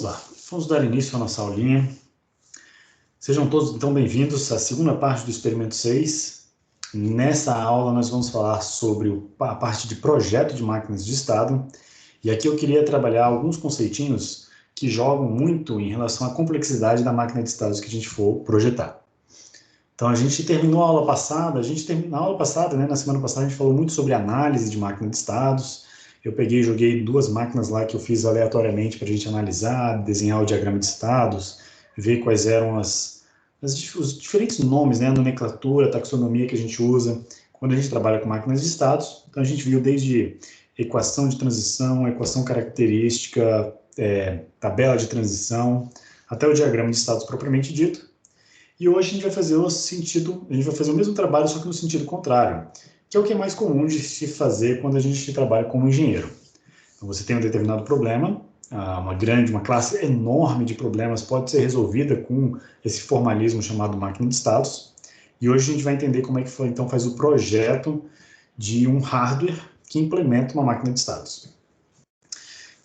vamos lá. Vamos dar início à nossa aulinha. Sejam todos, então, bem-vindos à segunda parte do experimento 6. Nessa aula, nós vamos falar sobre a parte de projeto de máquinas de estado. E aqui eu queria trabalhar alguns conceitinhos que jogam muito em relação à complexidade da máquina de estados que a gente for projetar. Então, a gente terminou a aula passada, na semana passada, a gente falou muito sobre análise de máquina de estados. Eu peguei e joguei duas máquinas lá que eu fiz aleatoriamente para a gente analisar, desenhar o diagrama de estados, ver quais eram os diferentes nomes, né, a nomenclatura, a taxonomia que a gente usa quando a gente trabalha com máquinas de estados. Então, a gente viu desde equação de transição, equação característica, tabela de transição, até o diagrama de estados propriamente dito. E hoje a gente vai fazer o mesmo trabalho, só que no sentido contrário, que é o que é mais comum de se fazer quando a gente trabalha como engenheiro. Então, você tem um determinado problema, uma classe enorme de problemas pode ser resolvida com esse formalismo chamado máquina de estados, e hoje a gente vai entender como é que então faz o projeto de um hardware que implementa uma máquina de estados.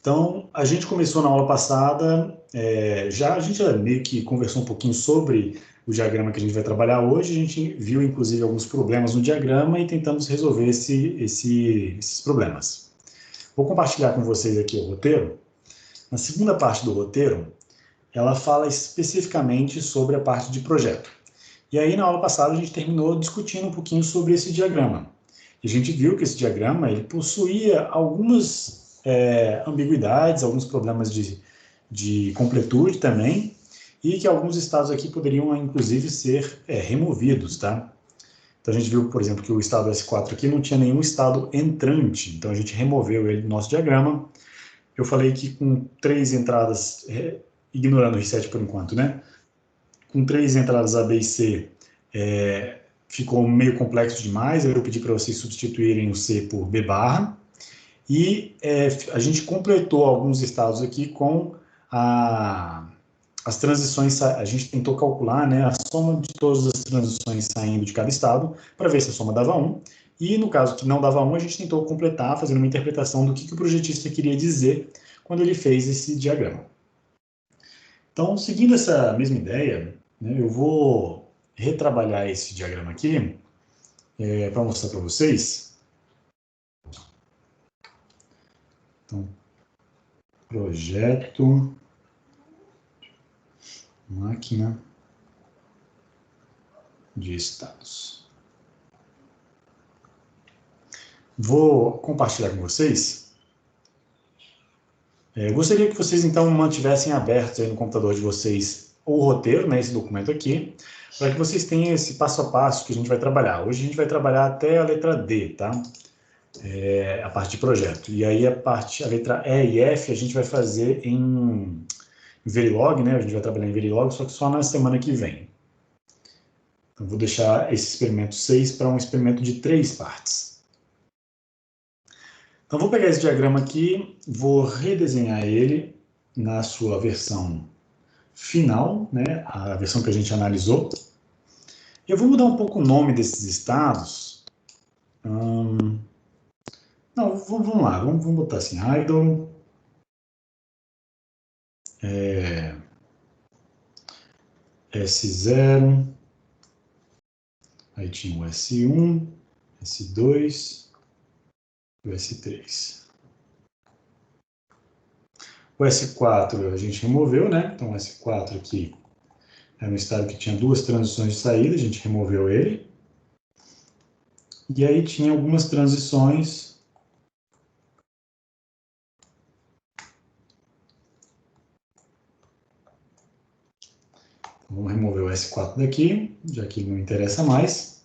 Então, a gente começou na aula passada, a gente já meio que conversou um pouquinho sobre o diagrama que a gente vai trabalhar hoje. A gente viu, inclusive, alguns problemas no diagrama e tentamos resolver esses problemas. Vou compartilhar com vocês aqui o roteiro. Na segunda parte do roteiro, ela fala especificamente sobre a parte de projeto. E aí, na aula passada, a gente terminou discutindo um pouquinho sobre esse diagrama. E a gente viu que esse diagrama ele possuía algumas ambiguidades, alguns problemas de completude também, e que alguns estados aqui poderiam, inclusive, ser removidos, tá? Então, a gente viu, por exemplo, que o estado S4 aqui não tinha nenhum estado entrante, então a gente removeu ele do nosso diagrama. Eu falei que com 3 entradas, ignorando o reset por enquanto, né? Com 3 entradas A, B e C, ficou meio complexo demais, eu pedi para vocês substituírem o C por B barra. E a gente completou alguns estados aqui com as transições. A gente tentou calcular, né, a soma de todas as transições saindo de cada estado, para ver se a soma dava 1. E no caso que não dava 1, a gente tentou completar, fazendo uma interpretação do que o projetista queria dizer quando ele fez esse diagrama. Então, seguindo essa mesma ideia, né, eu vou retrabalhar esse diagrama aqui para mostrar para vocês. Então, projeto, máquina de estados. Vou compartilhar com vocês. Gostaria que vocês, então, mantivessem aberto aí no computador de vocês o roteiro, né, esse documento aqui, para que vocês tenham esse passo a passo que a gente vai trabalhar. Hoje a gente vai trabalhar até a letra D, tá? A parte de projeto. E aí a letra E e F a gente vai fazer em Verilog, né? A gente vai trabalhar em Verilog, só que só na semana que vem. Então, vou deixar esse experimento 6 para um experimento de 3 partes. Então, vou pegar esse diagrama aqui, vou redesenhar ele na sua versão final, né? A versão que a gente analisou. Eu vou mudar um pouco o nome desses estados. Não, vamos lá, vamos botar assim, idle, S0, aí tinha o S1, S2 e o S3. O S4 a gente removeu, né? Então, o S4 aqui é um estado que tinha 2 transições de saída, a gente removeu ele. E aí tinha algumas transições. Vamos remover o S4 daqui, já que não interessa mais.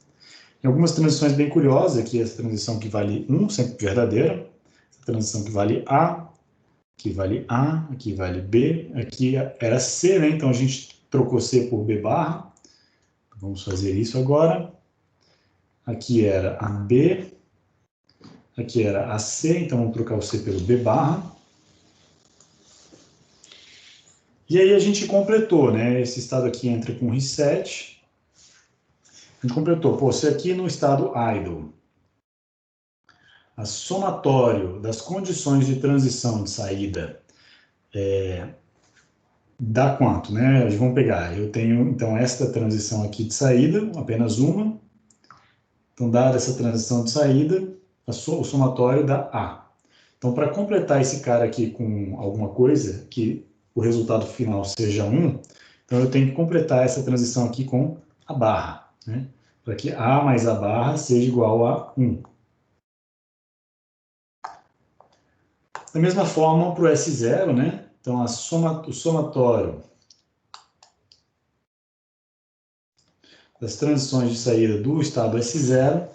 Tem algumas transições bem curiosas, aqui essa transição que vale 1, sempre verdadeira. Essa transição que vale A, aqui vale A, aqui vale B, aqui era C, né? Então a gente trocou C por B barra. Vamos fazer isso agora. Aqui era a B, aqui era a C, então vamos trocar o C pelo B barra. E aí a gente completou, né? Esse estado aqui entra com reset. A gente completou. Pô, se aqui no estado idle, a somatório das condições de transição de saída dá quanto, né? Vamos pegar, eu tenho, então, esta transição aqui de saída, apenas uma. Então, dada essa transição de saída, o somatório dá A. Então, para completar esse cara aqui com alguma coisa, que o resultado final seja 1, então eu tenho que completar essa transição aqui com a barra, né? Para que A mais a barra seja igual a 1. Da mesma forma, para o S0, né? Então, o somatório das transições de saída do estado S0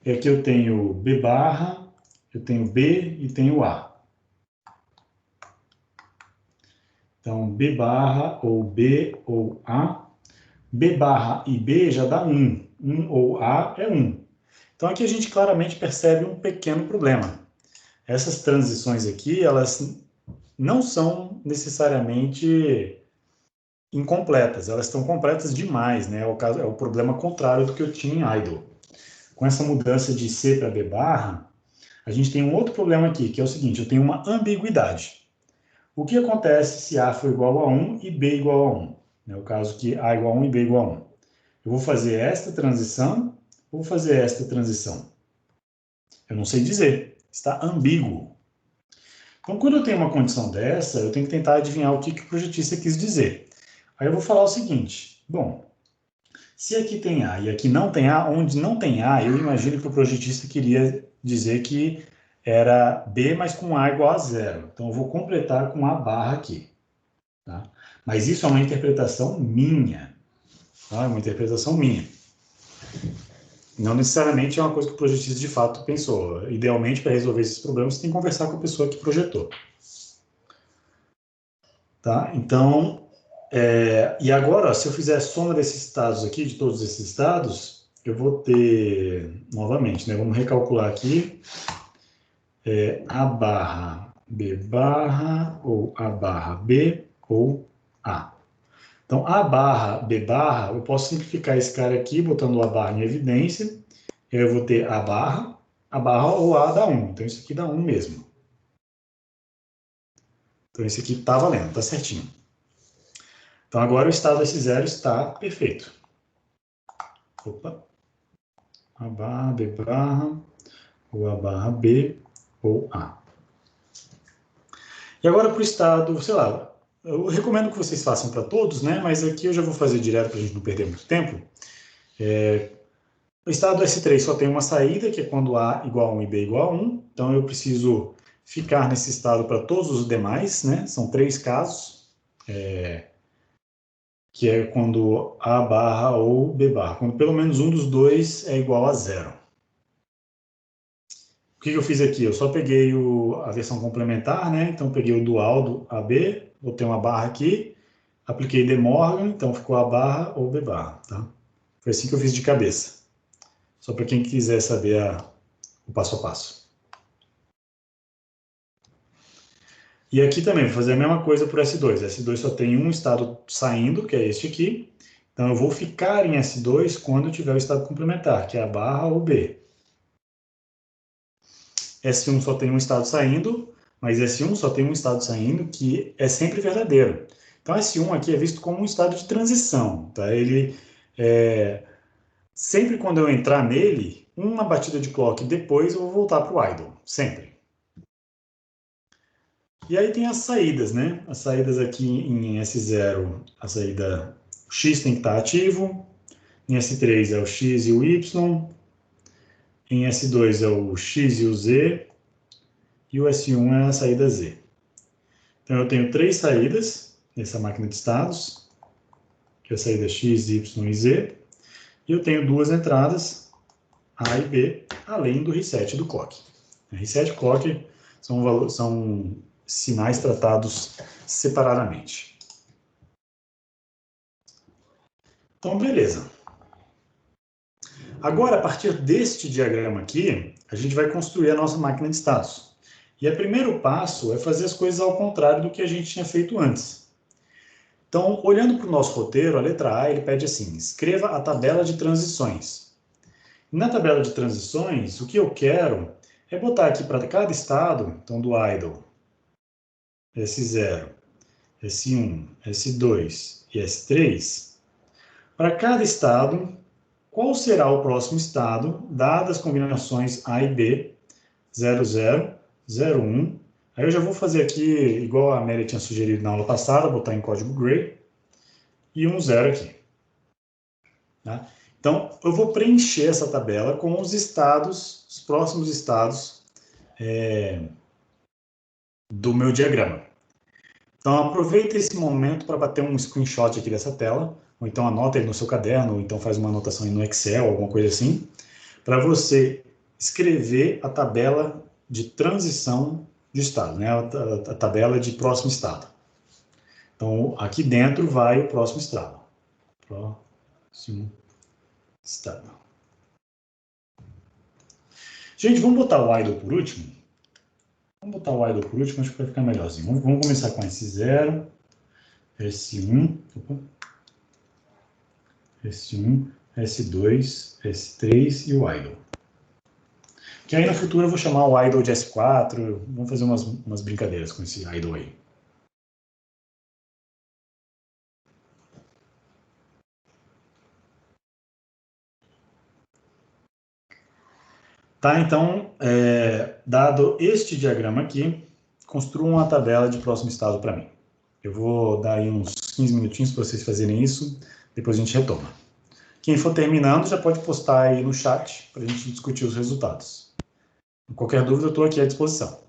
é que eu tenho B barra, eu tenho B e tenho A. Então, B barra ou B ou A. B barra e B já dá 1. 1 ou A é 1. Então, aqui a gente claramente percebe um pequeno problema. Essas transições aqui, elas não são necessariamente incompletas. Elas estão completas demais, né? É o problema contrário do que eu tinha em idle. Com essa mudança de C para B barra, a gente tem um outro problema aqui, que é o seguinte, eu tenho uma ambiguidade. O que acontece se A for igual a 1 e B igual a 1? É o caso que A igual a 1 e B igual a 1. Eu vou fazer esta transição ou vou fazer esta transição? Eu não sei dizer. Está ambíguo. Então, quando eu tenho uma condição dessa, eu tenho que tentar adivinhar o que o projetista quis dizer. Aí eu vou falar o seguinte. Bom, se aqui tem A e aqui não tem A, onde não tem A, eu imagino que o projetista queria dizer que era B, mas com A igual a 0. Então, eu vou completar com A barra aqui. Tá? Mas isso é uma interpretação minha. Tá? É uma interpretação minha. Não necessariamente é uma coisa que o projetista de fato pensou. Idealmente, para resolver esses problemas, você tem que conversar com a pessoa que projetou. Tá? Então, e agora, se eu fizer a soma desses estados aqui, de todos esses estados, eu vou ter, novamente, né, vamos recalcular aqui, A barra B barra, ou A barra B, ou A. Então, A barra B barra, eu posso simplificar esse cara aqui, botando o A barra em evidência, eu vou ter a barra ou A dá 1. Então, isso aqui dá 1 mesmo. Então, esse aqui está valendo, está certinho. Então, agora o estado S0 está perfeito. Opa. A barra, B barra, ou A barra B, ou A. E agora para o estado, sei lá, eu recomendo que vocês façam para todos, né? Mas aqui eu já vou fazer direto para a gente não perder muito tempo. O estado S3 só tem uma saída, que é quando A igual a 1 e B igual a 1. Então, eu preciso ficar nesse estado para todos os demais, né? São 3 casos, que é quando A barra ou B barra, quando pelo menos um dos dois é igual a 0. O que eu fiz aqui? Eu só peguei a versão complementar, né? Então, peguei o dual do AB, botei uma barra aqui, apliquei De Morgan, então ficou A barra ou B barra, tá? Foi assim que eu fiz de cabeça. Só para quem quiser saber o passo a passo. E aqui também, vou fazer a mesma coisa para o S2. S2 só tem um estado saindo, que é este aqui. Então, eu vou ficar em S2 quando eu tiver o estado complementar, que é a barra ou B. S1 só tem um estado saindo, mas S1 só tem um estado saindo que é sempre verdadeiro. Então, S1 aqui é visto como um estado de transição. Tá? Ele, sempre quando eu entrar nele, uma batida de clock depois eu vou voltar para o idle. Sempre. E aí tem as saídas, né? As saídas aqui em S0, a saída X tem que estar ativo, em S3 é o X e o Y, em S2 é o X e o Z, e o S1 é a saída Z. Então eu tenho 3 saídas nessa máquina de estados, que é a saída X, Y e Z, e eu tenho 2 entradas, A e B, além do reset do clock. Reset e clock são sinais tratados separadamente. Então, beleza. Agora, a partir deste diagrama aqui, a gente vai construir a nossa máquina de estados. E o primeiro passo é fazer as coisas ao contrário do que a gente tinha feito antes. Então, olhando para o nosso roteiro, a letra A, ele pede assim, escreva a tabela de transições. Na tabela de transições, o que eu quero é botar aqui para cada estado, então do idle, S0, S1, S2 e S3, para cada estado, qual será o próximo estado, dadas as combinações A e B, 00, 01. Aí eu já vou fazer aqui, igual a Mary tinha sugerido na aula passada, botar em código Gray, e um 0 aqui. Tá? Então, eu vou preencher essa tabela com os estados, os próximos estados do meu diagrama. Então, aproveita esse momento para bater um screenshot aqui dessa tela, ou então anota ele no seu caderno, ou então faz uma anotação aí no Excel, alguma coisa assim, para você escrever a tabela de transição de estado, né? A tabela de próximo estado. Então, aqui dentro vai o próximo estado. Próximo estado. Gente, vamos botar o idle por último? Vamos botar o idle por último, acho que vai ficar melhorzinho. Vamos começar com S0, S1, S1, S2, S3 e o idle. Que aí no futuro eu vou chamar o idle de S4, vamos fazer umas brincadeiras com esse idle aí. Tá, então, dado este diagrama aqui, construa uma tabela de próximo estado para mim. Eu vou dar aí uns 15 minutinhos para vocês fazerem isso, depois a gente retoma. Quem for terminando já pode postar aí no chat para a gente discutir os resultados. Qualquer dúvida, eu estou aqui à disposição.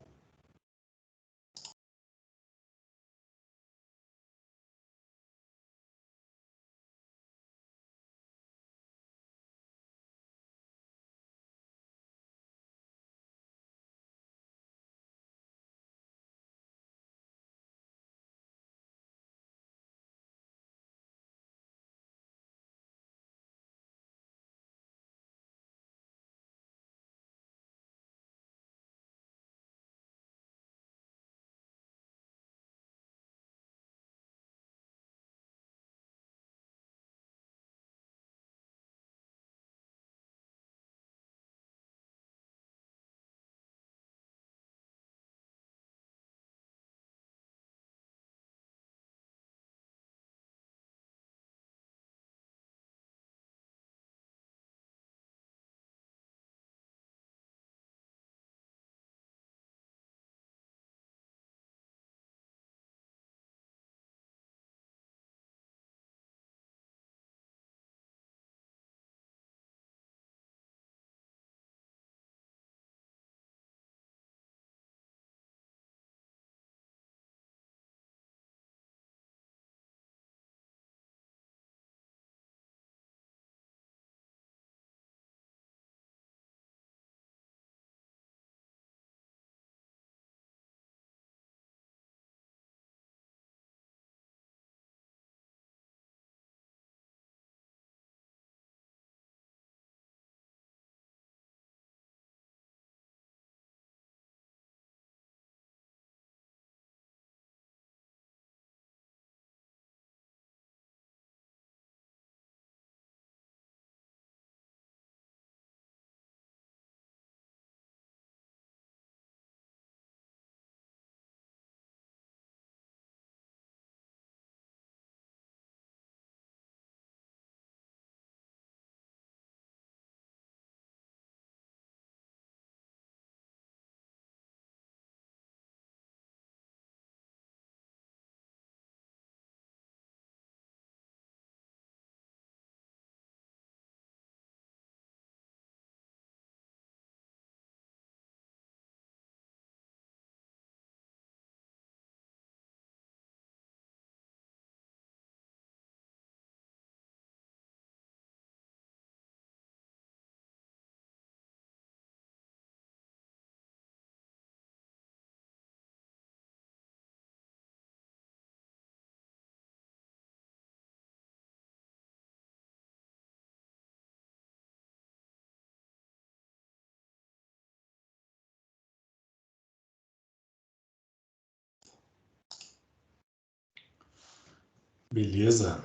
Beleza.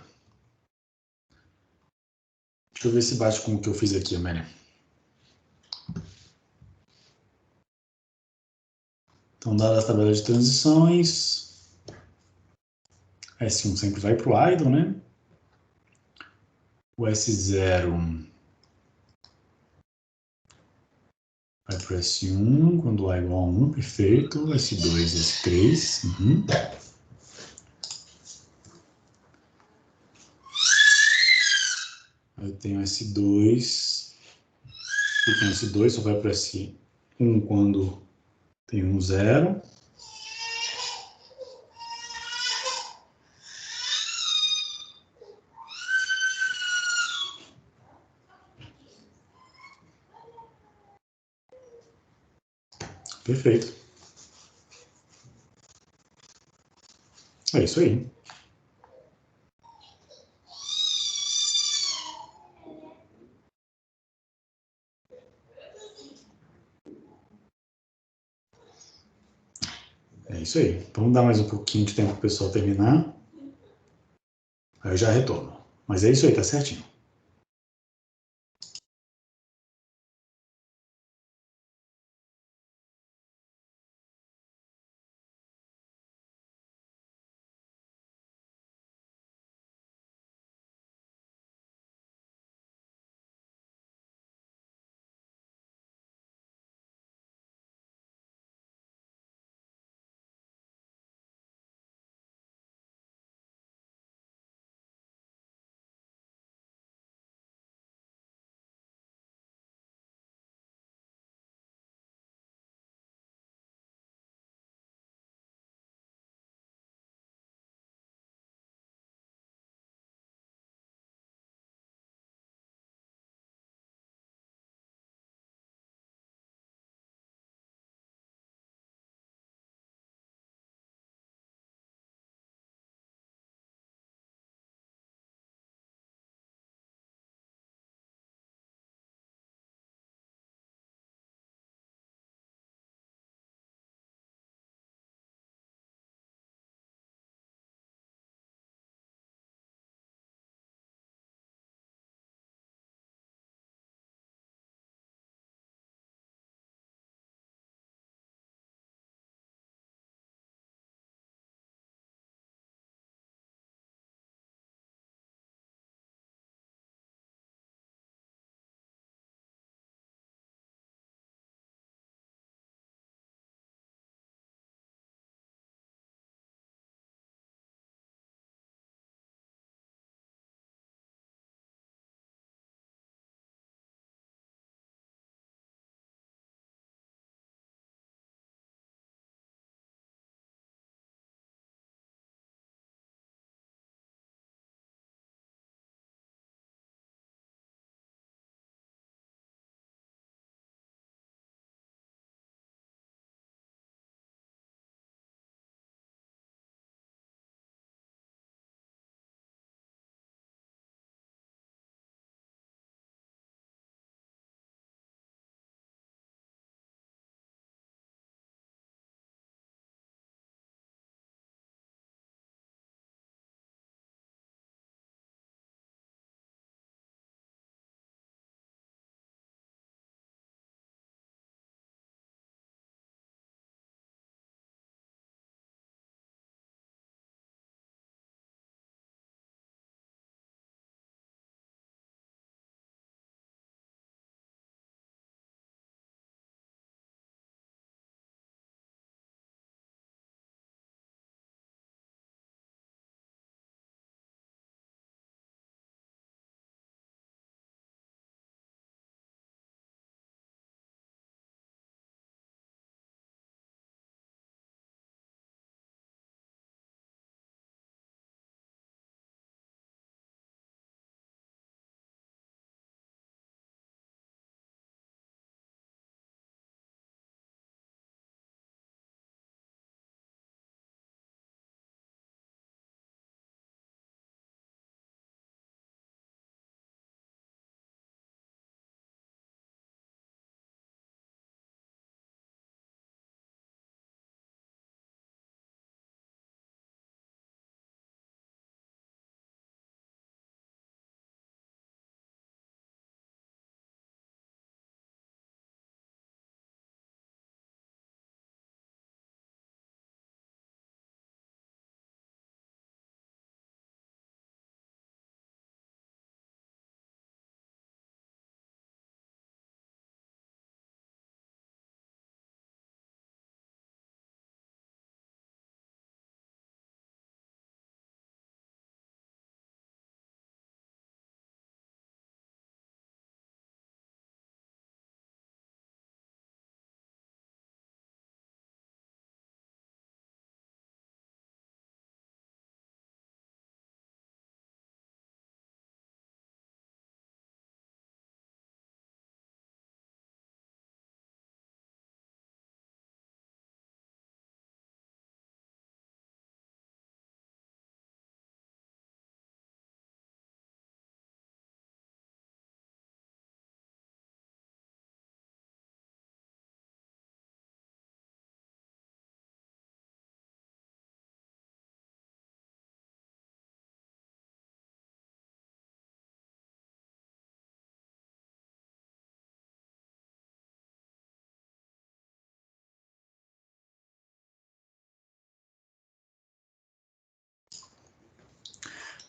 Deixa eu ver se bate com o que eu fiz aqui, Amélia. Então, dadas as tabelas de transições, S1 sempre vai para o idle, né? O S0 vai para o S1 quando A igual a 1, perfeito. S2, S3. Eu tenho S2. Eu tenho S2, só vai para S1 quando tem um 0. Perfeito. É isso aí. É isso aí. Vamos dar mais um pouquinho de tempo para o pessoal terminar. Aí eu já retorno. Mas é isso aí, tá certinho.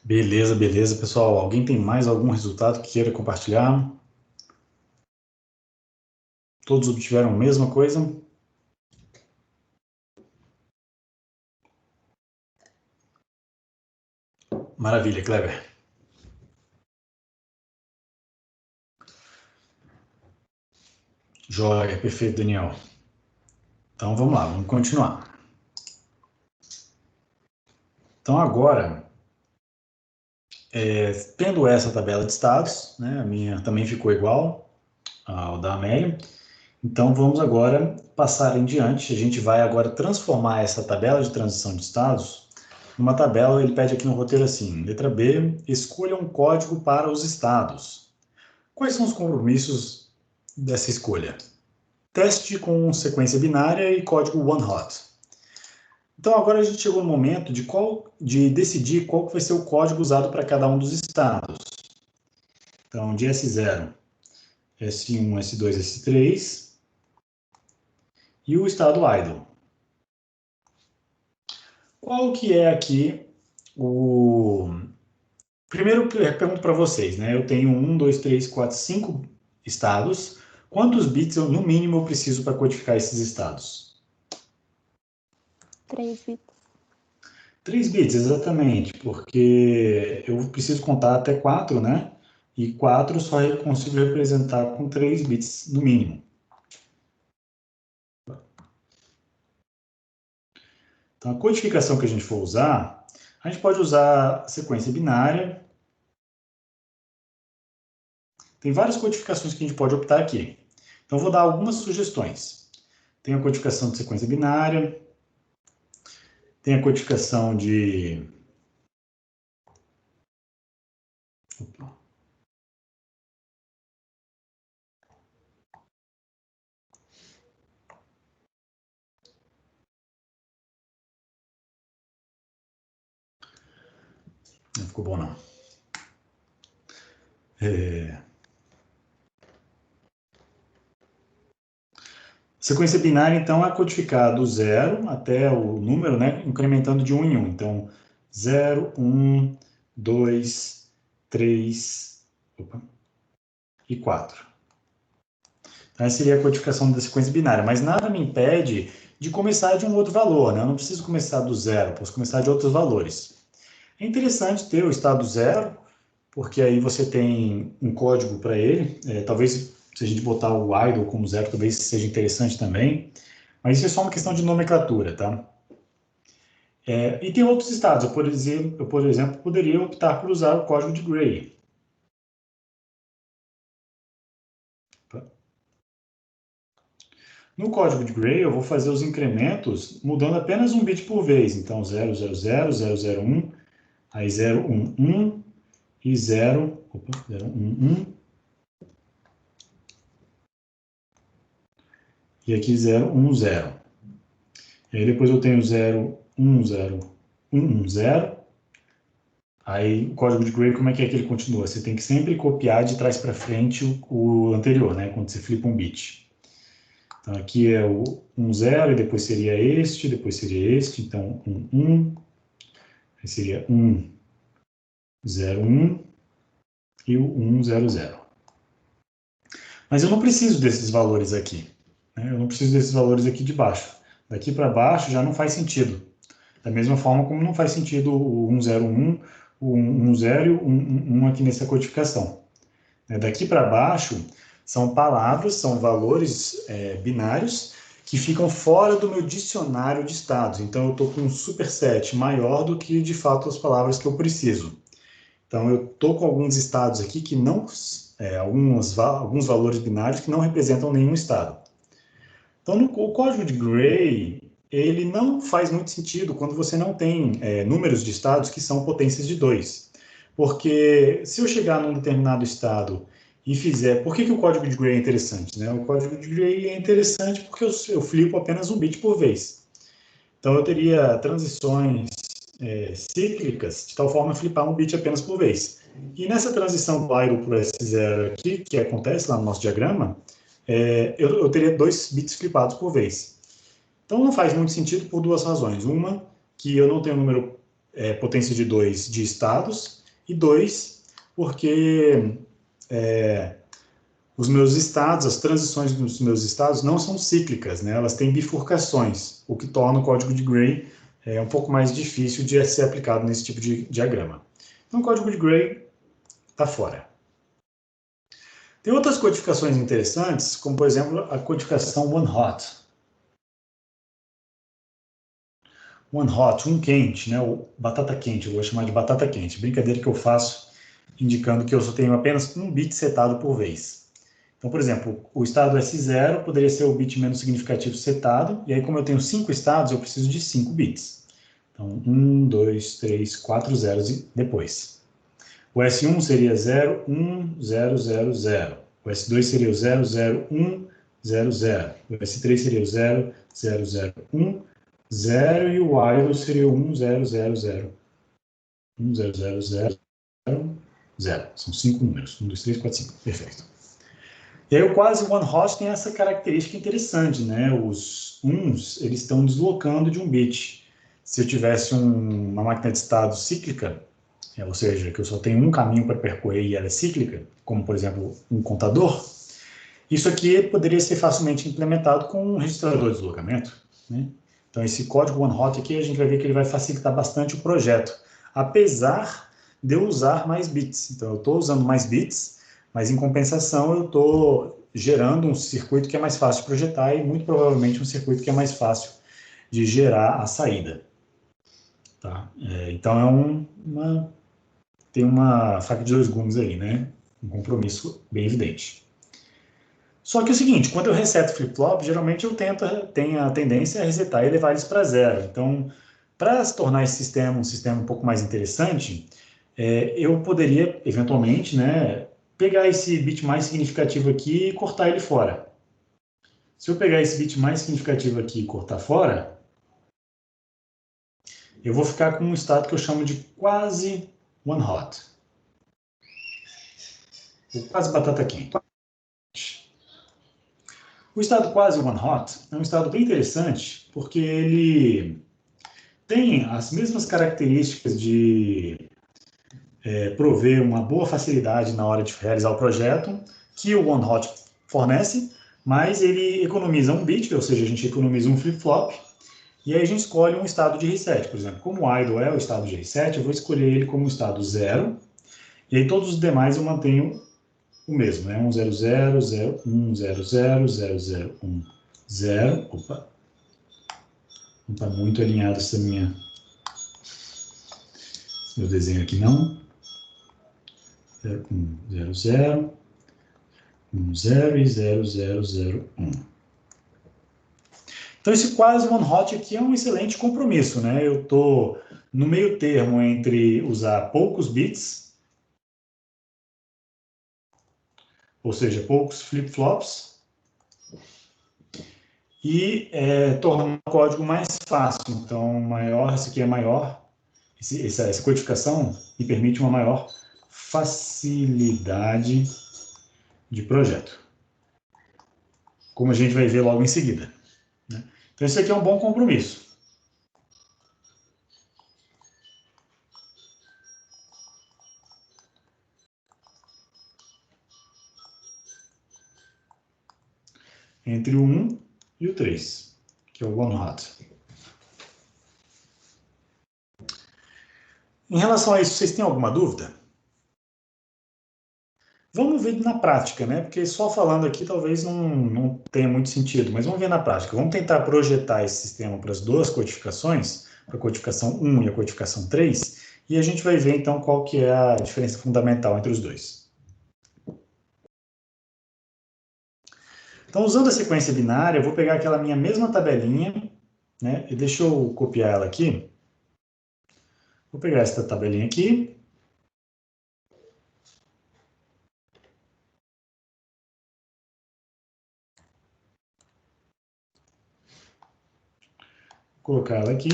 Beleza, beleza, pessoal. Alguém tem mais algum resultado que queira compartilhar? Todos obtiveram a mesma coisa? Maravilha, Kleber. Joia, perfeito, Daniel. Então vamos lá, vamos continuar. Então agora, tendo essa tabela de estados, né, a minha também ficou igual ao da Amélia. Então vamos agora passar em diante. A gente vai agora transformar essa tabela de transição de estados numa tabela. Ele pede aqui no roteiro assim: letra B, escolha um código para os estados. Quais são os compromissos dessa escolha? Teste com sequência binária e código one-hot. Então agora a gente chegou no momento de decidir qual vai ser o código usado para cada um dos estados. Então, de S0, S1, S2, S3 e o estado idle. Qual que é aqui o... Primeiro, eu pergunto para vocês, né? Eu tenho 1, 2, 3, 4, 5 estados. Quantos bits, no mínimo, eu preciso para codificar esses estados? 3 bits. 3 bits, exatamente, porque eu preciso contar até 4, né? E 4 só eu consigo representar com 3 bits no mínimo. Então, a codificação que a gente for usar, a gente pode usar sequência binária. Tem várias codificações que a gente pode optar aqui. Então, vou dar algumas sugestões. Tem a codificação de sequência binária, tem a codificação de... Opa. Não ficou bom, não. Sequência binária, então, é codificar do 0 até o número, né, incrementando de 1 em 1. Então, 0, 1, 2, 3 e 4. Então, essa seria a codificação da sequência binária, mas nada me impede de começar de um outro valor, né? Eu não preciso começar do 0, posso começar de outros valores. É interessante ter o estado 0, porque aí você tem um código para ele. Talvez, se a gente botar o idle como 0, talvez seja interessante também. Mas isso é só uma questão de nomenclatura, tá? E tem outros estados. Eu, por exemplo, poderia optar por usar o código de Gray. No código de Gray, eu vou fazer os incrementos mudando apenas um bit por vez. Então, 000, 001, aí 011 e 011. E aqui 010. E aí depois eu tenho 010110. Aí o código de Gray, como é que ele continua? Você tem que sempre copiar de trás para frente o anterior, né? Quando você flipa um bit. Então aqui é o 10, e depois seria este, depois seria este. Então 11, aí seria 101 e o 100. Mas eu não preciso desses valores aqui, né? Eu não preciso desses valores aqui de baixo. Daqui para baixo já não faz sentido. Da mesma forma como não faz sentido o 101, o 10 e o 11 aqui nessa codificação. Daqui para baixo são palavras, são valores binários que ficam fora do meu dicionário de estados. Então eu estou com um superset maior do que de fato as palavras que eu preciso. Então eu estou com alguns estados aqui que não... alguns valores binários que não representam nenhum estado. Então, o código de Gray, ele não faz muito sentido quando você não tem números de estados que são potências de 2. Porque se eu chegar num determinado estado e fizer... Por que o código de Gray é interessante, né? O código de Gray é interessante porque eu flipo apenas um bit por vez. Então, eu teria transições cíclicas, de tal forma a flipar um bit apenas por vez. E nessa transição do idle para S0 aqui, que acontece lá no nosso diagrama, eu teria 2 bits flipados por vez. Então não faz muito sentido por duas razões. Uma, que eu não tenho número potência de 2 de estados, e 2 porque os meus estados, as transições dos meus estados não são cíclicas, né? Elas têm bifurcações, o que torna o código de Gray um pouco mais difícil de ser aplicado nesse tipo de diagrama. Então, o código de Gray está fora. Tem outras codificações interessantes, como, por exemplo, a codificação one-hot. One-hot, um quente, né? Ou batata quente, eu vou chamar de batata quente. Brincadeira que eu faço, indicando que eu só tenho apenas um bit setado por vez. Então, por exemplo, o estado S0 poderia ser o bit menos significativo setado, e aí, como eu tenho 5 estados, eu preciso de 5 bits. Então, 1, 2, 3, 4 zeros e depois. O S1 seria 0, 1, 0, 0, 0. O S2 seria o 0, 0, 1, 0, 0. O S3 seria o 0, 0, 0, 1, 0. E o idle seria o 1, 0, 0, 0. 1, 0, 0, 0, 0. São 5 números. 1, 2, 3, 4, 5. Perfeito. E aí o quasi one-hot tem essa característica interessante, né? Os uns, eles estão deslocando de um bit. Se eu tivesse uma máquina de estado cíclica, ou seja, que eu só tenho um caminho para percorrer e ela é cíclica, como, por exemplo, um contador, isso aqui poderia ser facilmente implementado com um registrador de deslocamento, né? Então, esse código one-hot aqui, a gente vai ver que ele vai facilitar bastante o projeto, apesar de eu usar mais bits. Então, eu estou usando mais bits, mas, em compensação, eu estou gerando um circuito que é mais fácil de projetar e, muito provavelmente, um circuito que é mais fácil de gerar a saída. Tá? Então, tem uma faca de dois gumes aí, né? Um compromisso bem evidente. Só que é o seguinte, quando eu reseto o flip-flop, geralmente eu tenho a tendência a resetar e levar eles para zero. Então, para se tornar esse sistema um sistema um pouco mais interessante, eu poderia, eventualmente, né, pegar esse bit mais significativo aqui e cortar ele fora. Se eu pegar esse bit mais significativo aqui e cortar fora, eu vou ficar com um estado que eu chamo de quase one-hot. Ou quase batata quente. O estado quase one-hot é um estado bem interessante, porque ele tem as mesmas características de prover uma boa facilidade na hora de realizar o projeto que o one-hot fornece, mas ele economiza um bit, ou seja, a gente economiza um flip-flop, e aí a gente escolhe um estado de reset. Por exemplo, como o idle é o estado de reset, eu vou escolher ele como estado 0, e aí todos os demais eu mantenho o mesmo, né? 1, 0, 0, 0, 1, 0, 0, 0, 0, 1, 0. Opa! Não está muito alinhado meu desenho aqui, não. 0, 1, 0, 0, 1, 0 e 0, 0, 0, 1. Então, esse quase one-hot aqui é um excelente compromisso, né? Eu estou no meio termo entre usar poucos bits, ou seja, poucos flip-flops, e tornar o código mais fácil. Então, esse aqui é maior, essa codificação me permite uma maior facilidade de projeto, como a gente vai ver logo em seguida, né? Então, esse aqui é um bom compromisso. Entre o 1 e o 3, que é o one-hot. Em relação a isso, vocês têm alguma dúvida? Vamos ver na prática, né? Porque só falando aqui talvez não tenha muito sentido, mas vamos ver na prática. Vamos tentar projetar esse sistema para as duas codificações, para a codificação 1 e a codificação 3, e a gente vai ver então qual que é a diferença fundamental entre os dois. Então, usando a sequência binária, eu vou pegar aquela minha mesma tabelinha, né? E deixa eu copiar ela aqui. Vou pegar essa tabelinha aqui. Colocar ela aqui.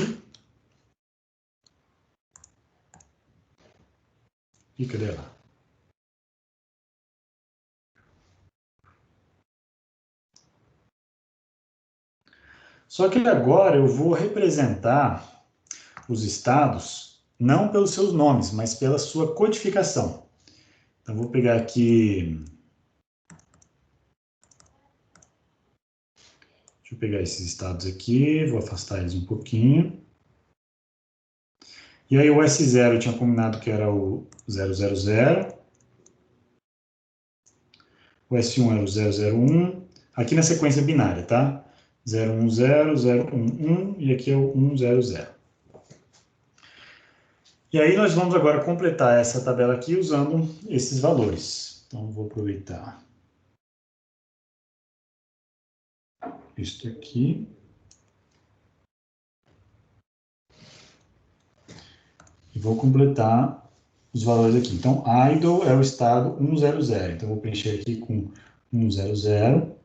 E cadê ela? Só que agora eu vou representar os estados não pelos seus nomes, mas pela sua codificação. Então, vou pegar aqui... Deixa eu pegar esses estados aqui, vou afastar eles um pouquinho. E aí o S0 eu tinha combinado que era o 000. O S1 era o 001. Aqui na sequência binária, tá? 010, 011 e aqui é o 100. E aí nós vamos agora completar essa tabela aqui usando esses valores. Então, vou aproveitar isto aqui. E vou completar os valores aqui. Então, idle é o estado 100. Então, vou preencher aqui com 100, 100, 100.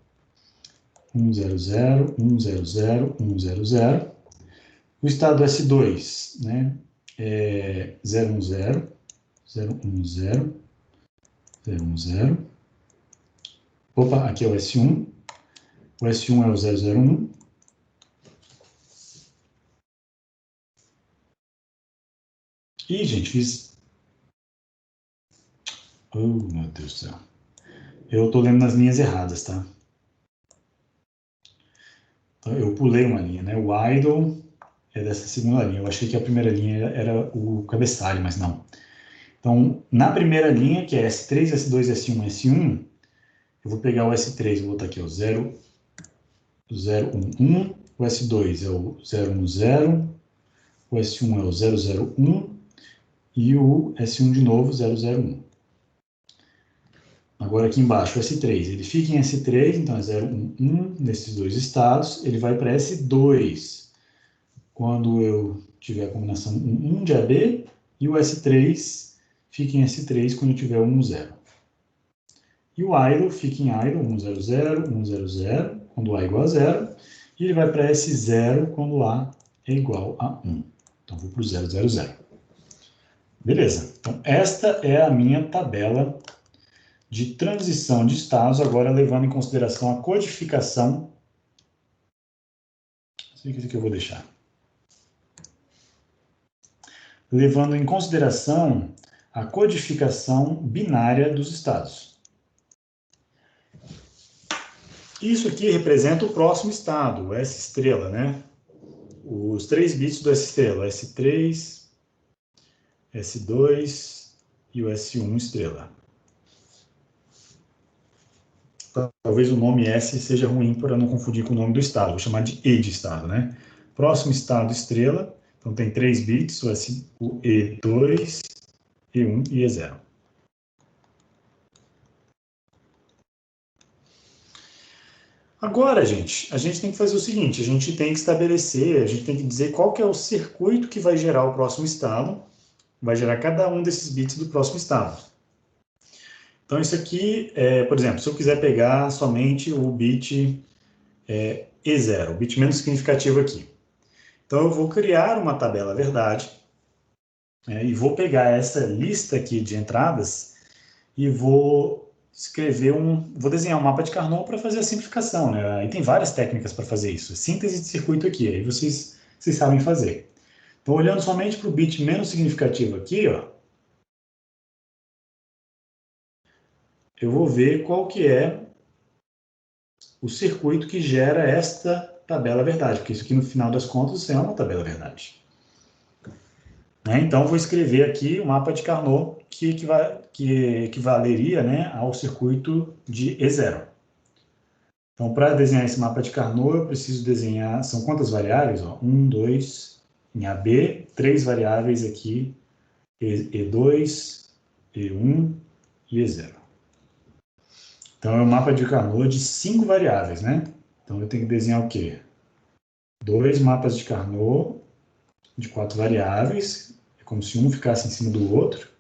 O estado S2, né, é 010, 010, 010. Opa, aqui é o S1. O S1 é o 001. Ih, gente, fiz... Oh, meu Deus do céu. Eu tô lendo nas linhas erradas, tá? Então, eu pulei uma linha, né? O idle é dessa segunda linha. Eu achei que a primeira linha era o cabeçalho, mas não. Então, na primeira linha, que é S3, S2, S1, S1, eu vou pegar o S3, vou botar aqui o 011, o S2 é o 010, o S1 é o 001 e o S1 de novo, 001. Agora aqui embaixo, o S3, ele fica em S3, então é 011 nesses dois estados, ele vai para S2, quando eu tiver a combinação 11 de AB, e o S3 fica em S3 quando eu tiver 10. E o idle fica em idle, 100, 100, quando A é igual a 0, e ele vai para S0 quando A é igual a 1. Então, vou para o 000. Beleza. Então, esta é a minha tabela de transição de estados, agora levando em consideração a codificação. Isso aqui que eu vou deixar. Levando em consideração a codificação binária dos estados. Isso aqui representa o próximo estado, o S estrela, né? Os 3 bits do S estrela, S3, S2 e o S1 estrela. Talvez o nome S seja ruim para não confundir com o nome do estado. Vou chamar de E de estado, né? Próximo estado estrela. Então tem 3 bits, o E2, E1 e E0. Agora, gente, a gente tem que fazer o seguinte, a gente tem que estabelecer, a gente tem que dizer qual que é o circuito que vai gerar o próximo estado, vai gerar cada um desses bits do próximo estado. Então, isso aqui, por exemplo, se eu quiser pegar somente o bit E0, o bit menos significativo aqui. Então, eu vou criar uma tabela verdade, e vou pegar essa lista aqui de entradas e vou vou desenhar um mapa de Carnot para fazer a simplificação, né? Aí tem várias técnicas para fazer isso. Síntese de circuito aqui, aí vocês sabem fazer. Então, olhando somente para o bit menos significativo aqui, ó, eu vou ver qual que é o circuito que gera esta tabela verdade, porque isso aqui, no final das contas, é uma tabela verdade. Então, vou escrever aqui o mapa de Carnot que equivaleria, né, ao circuito de E0. Então, para desenhar esse mapa de Carnot, eu preciso desenhar, são quantas variáveis? 1, 2, em AB, 3 variáveis aqui, E2, E1 e E0. Então, é um mapa de Carnot de 5 variáveis, né? Então, eu tenho que desenhar o quê? 2 mapas de Carnot de 4 variáveis, é como se um ficasse em cima do outro.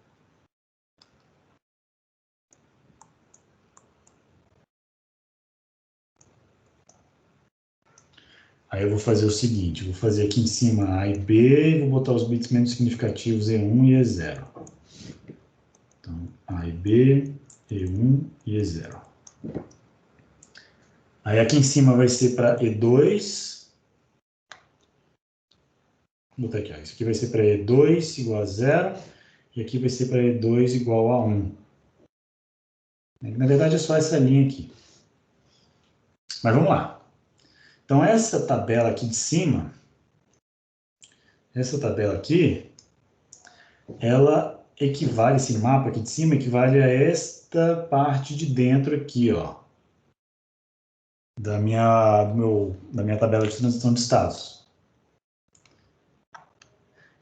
Aí eu vou fazer o seguinte, vou fazer aqui em cima A e B, e vou botar os bits menos significativos E1 e E0. Então, A e B, E1 e E0. Aí aqui em cima vai ser para E2, Vou botar aqui, ó. Isso aqui vai ser para E2 igual a 0, e aqui vai ser para E2 igual a 1. Na verdade, é só essa linha aqui. Mas vamos lá. Então, essa tabela aqui de cima, ela equivale, esse mapa aqui de cima, equivale a esta parte de dentro aqui, ó, da minha tabela de transição de estados.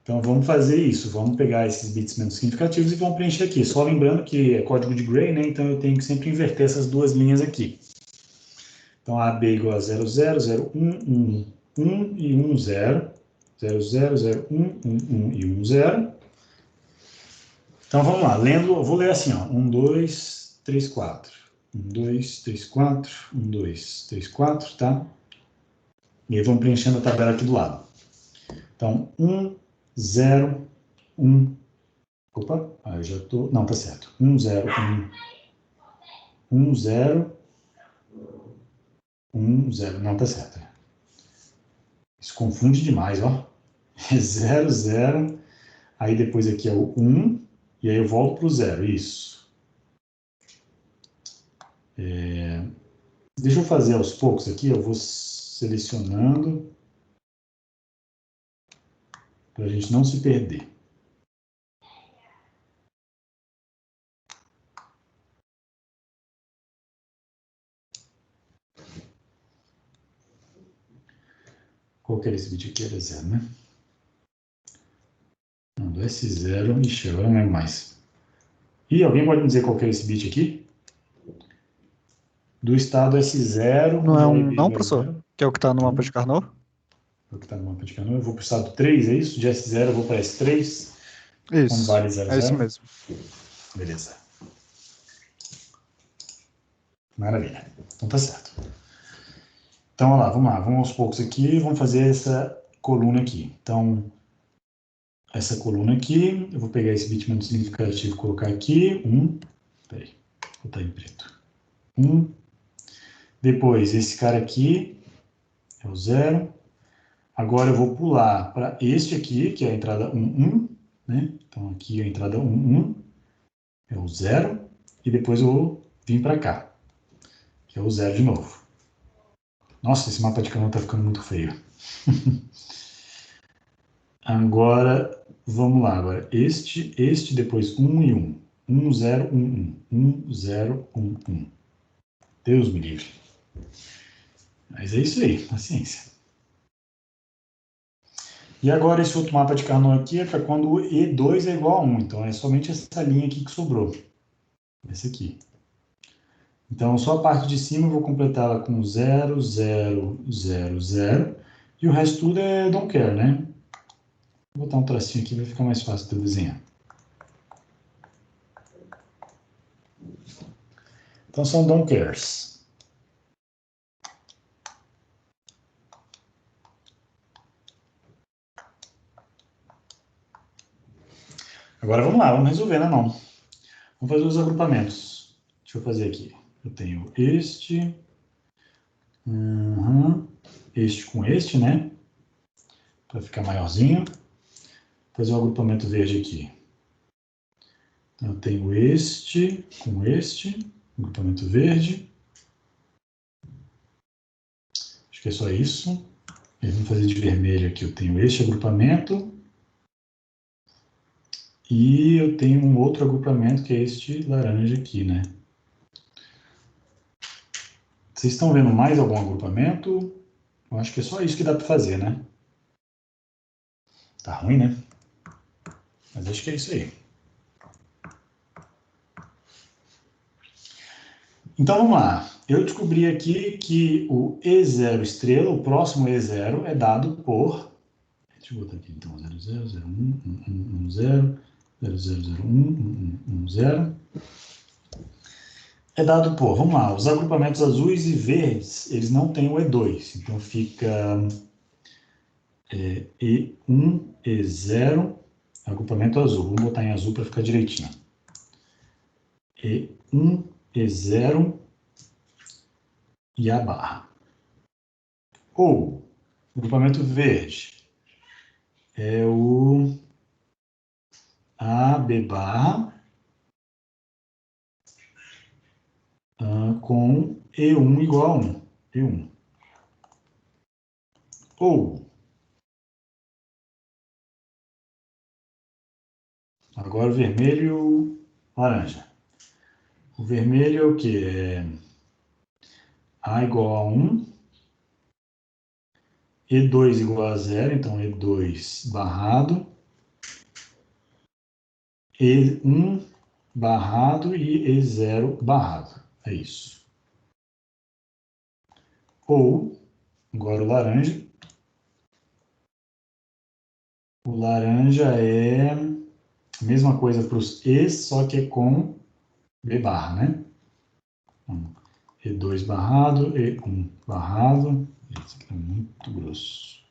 Então, vamos fazer isso. Vamos pegar esses bits menos significativos e vamos preencher aqui. Só lembrando que é código de Gray, né? Então, eu tenho que sempre inverter essas duas linhas aqui. Então, AB igual a 00, 01, 1, 1 e 1, 0. 00, 01, 1, 1 e 1, 0. Então, vamos lá. Lendo, eu vou ler assim, ó. 1, 2, 3, 4. 1, 2, 3, 4. 1, 2, 3, 4, tá? E aí vamos preenchendo a tabela aqui do lado. Então, 1, 0, 1. Opa, eu já tô... Não, tá certo. 1, 0, 1. 1, 0. 1, 0. Não, tá certo. Isso confunde demais, ó. 0, 0. Aí depois aqui é o 1. E aí eu volto para o 0. Isso. Deixa eu fazer aos poucos aqui. Eu vou selecionando para a gente não se perder. Qual que era esse bit aqui? Era 0, né? Não, do S0, ixi, agora não lembro mais. E alguém pode me dizer qual que era esse bit aqui? Do estado S0. Não é um não, igual a professor? 0. Que é o que está no mapa de Carnot? O que está no mapa de Carnot. Eu vou para o estado 3, é isso? De S0 eu vou para S3. Com Isso, vale 00. é isso mesmo. Beleza. Maravilha. Então tá certo. Então, olha lá, vamos aos poucos aqui, vamos fazer essa coluna aqui. Então, essa coluna aqui, eu vou pegar esse bit menos significativo e colocar aqui, 1, peraí, vou botar em preto, 1, depois esse cara aqui, é o 0, agora eu vou pular para este aqui, que é a entrada 1, 1, né? Então, aqui a entrada 1, 1, é o 0, e depois eu vou vir para cá, que é o 0 de novo. Nossa, esse mapa de Carnot tá ficando muito feio. Agora, vamos lá. Agora, este, depois 1 e 1. 1, 0, 1, 1. 1, 0, 1, 1. Deus me livre. Mas é isso aí, paciência. E agora, esse outro mapa de Carnot aqui é para quando o E2 é igual a 1. Então, é somente essa linha aqui que sobrou. Essa aqui. Então, só a parte de cima eu vou completá-la com 0, 0, 0, 0. E o resto tudo é don't care, né? Vou botar um tracinho aqui, vai ficar mais fácil de eu desenhar. Então, são don't cares. Agora vamos lá, vamos resolver na mão. Vamos fazer os agrupamentos. Deixa eu fazer aqui. Eu tenho este, este com este, né? Para ficar maiorzinho. Vou fazer o agrupamento verde aqui. Então, eu tenho este com este, agrupamento verde. Acho que é só isso. E vamos fazer de vermelho aqui. Eu tenho este agrupamento. E eu tenho um outro agrupamento que é este laranja aqui, né? Vocês estão vendo mais algum agrupamento? Eu acho que é só isso que dá para fazer, né? Tá ruim, né? Mas acho que é isso aí. Então, vamos lá. Eu descobri aqui que o E0 estrela, o próximo E0, é dado por... Deixa eu botar aqui, então, 00, 01, 1, 1, 0, 00, 01, 1, 1, 0. É dado por, vamos lá, os agrupamentos azuis e verdes, eles não têm o E2. Então, fica E1, E0, agrupamento azul. Vamos botar em azul para ficar direitinho. E1, E0 e a barra. Ou, agrupamento verde. é o AB barra com E1 igual a 1. E1. Ou, agora o vermelho e o laranja. O vermelho é o quê? É A igual a 1, E2 igual a 0, então E2 barrado, E1 barrado e E0 barrado. É isso. Ou, agora o laranja. O laranja é a mesma coisa para os E, só que é com B barra, né? Então, E2 barrado, E1 barrado. Esse aqui é muito grosso.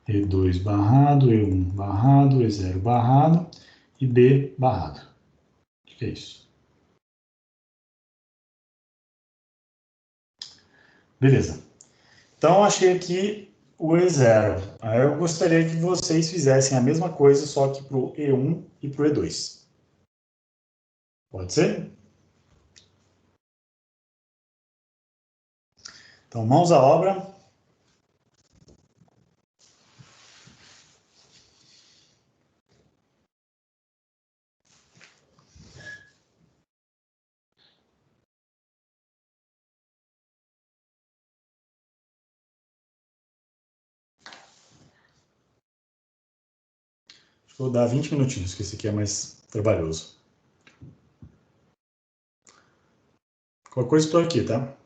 E2 barrado, E1 barrado, E0 barrado e B barrado. O que é isso? Beleza. Então, achei aqui o E0. Aí eu gostaria que vocês fizessem a mesma coisa, só que para o E1 e para o E2. Pode ser? Então, mãos à obra. Vou dar 20 minutinhos, que esse aqui é mais trabalhoso. Qualquer coisa estou aqui, tá?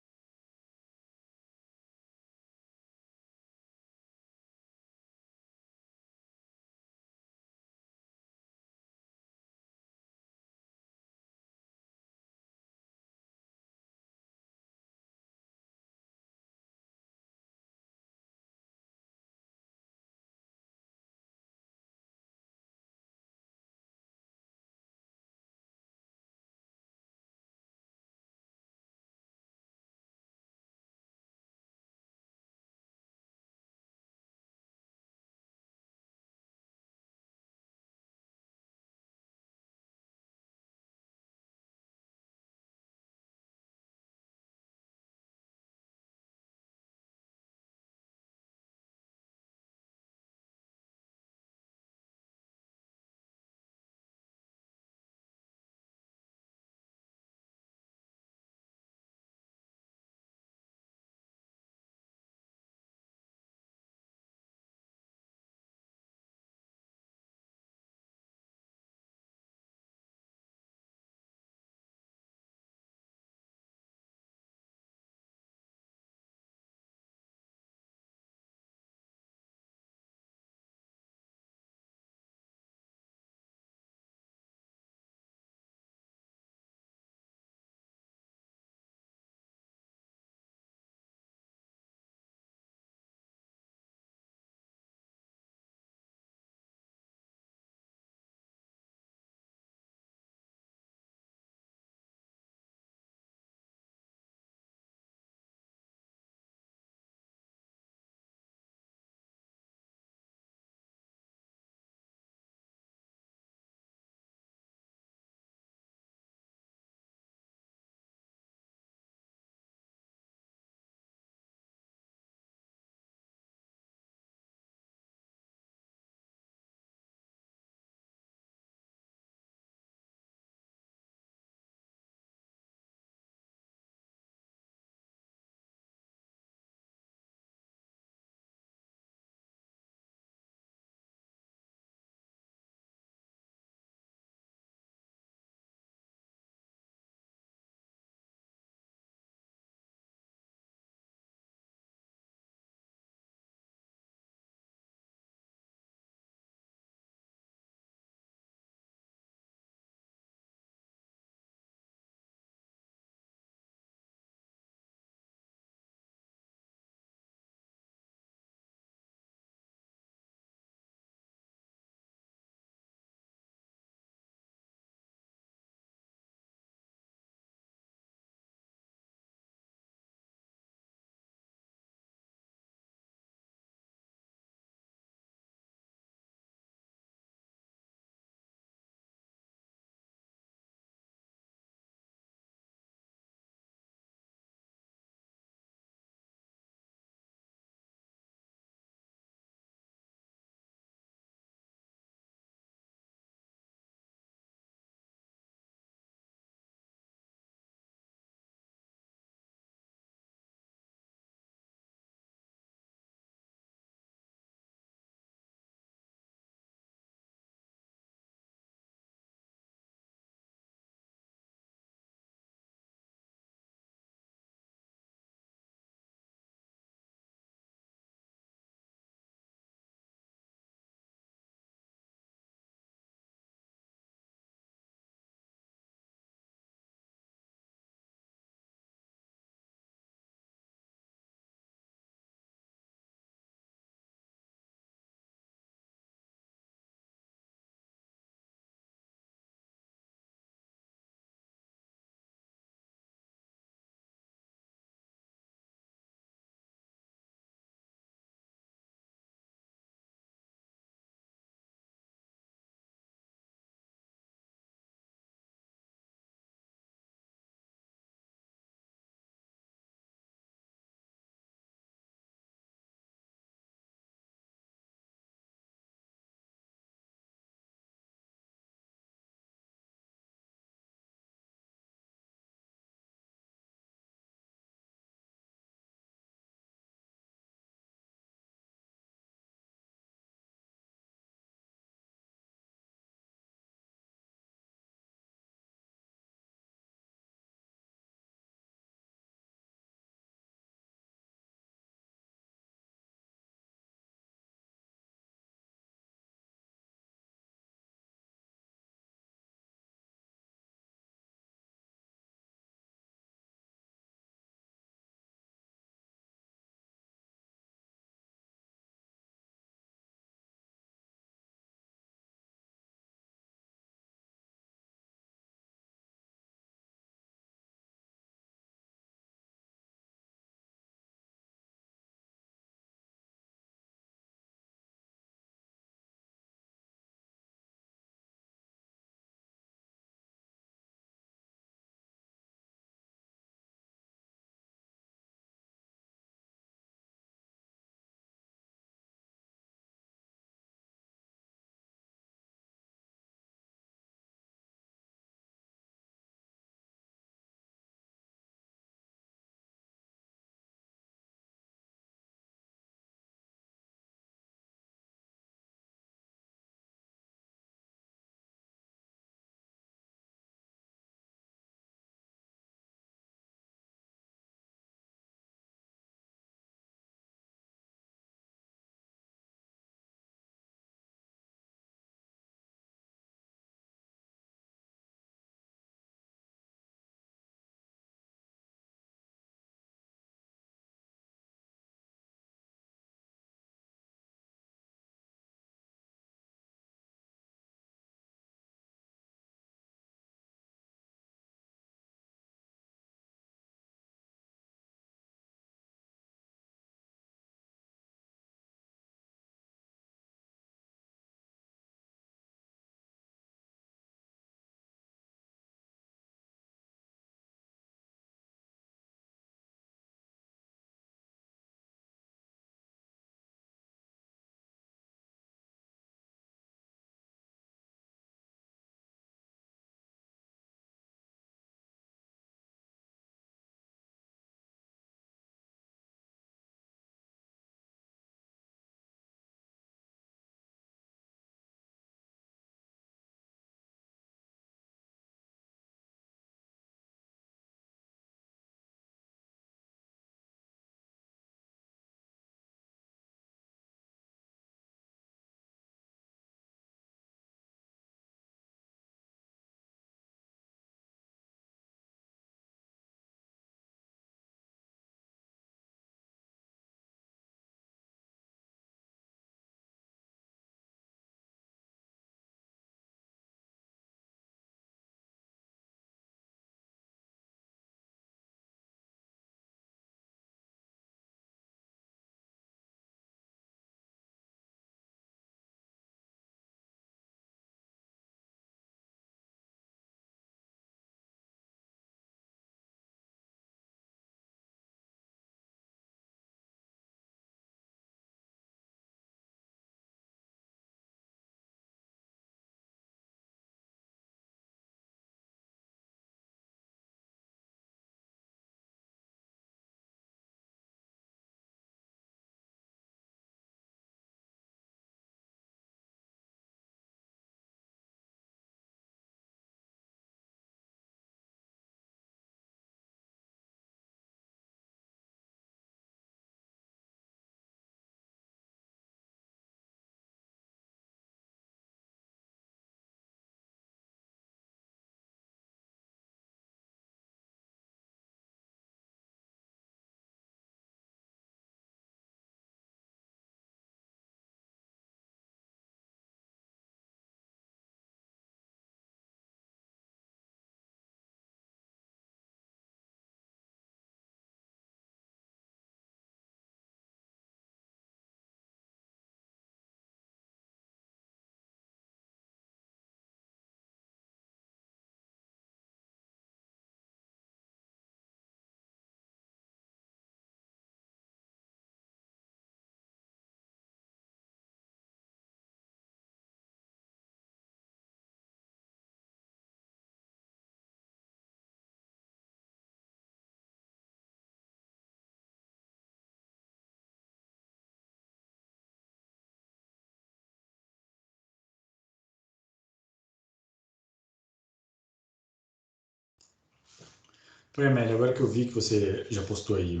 Oi, Amélia, agora que eu vi que você já postou aí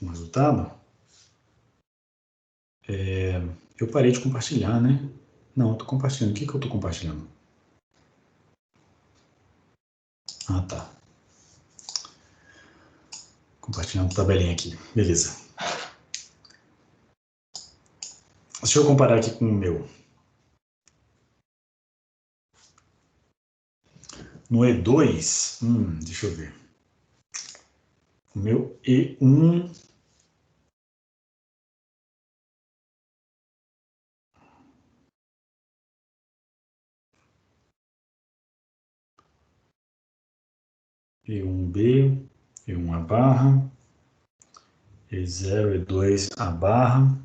um resultado, eu parei de compartilhar, né? Não, eu tô compartilhando. O que eu tô compartilhando? Ah, tá. Compartilhando a tabelinha aqui. Beleza. Deixa eu comparar aqui com o meu. No E2, deixa eu ver. O meu E1... E1B, E1 a barra, E0, E2 a barra.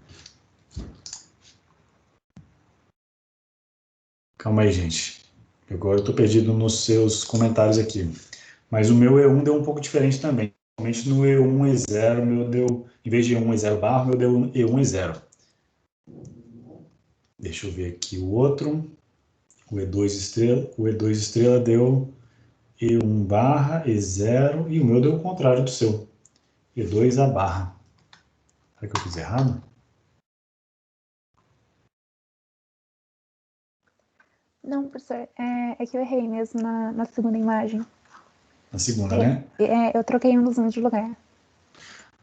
Calma aí, gente. Agora eu estou perdido nos seus comentários aqui. Mas o meu E1 deu um pouco diferente também. Normalmente no E1 E0, o meu deu, em vez de E1 E0 barra, o meu deu E1 E0. Deixa eu ver aqui o outro. O E2 estrela. O E2 estrela deu E1 barra, E0, e o meu deu o contrário do seu. E2 a barra. Será que eu fiz errado? Não, professor, é que eu errei mesmo na segunda imagem. Na segunda, né? Eu troquei um dos números de lugar.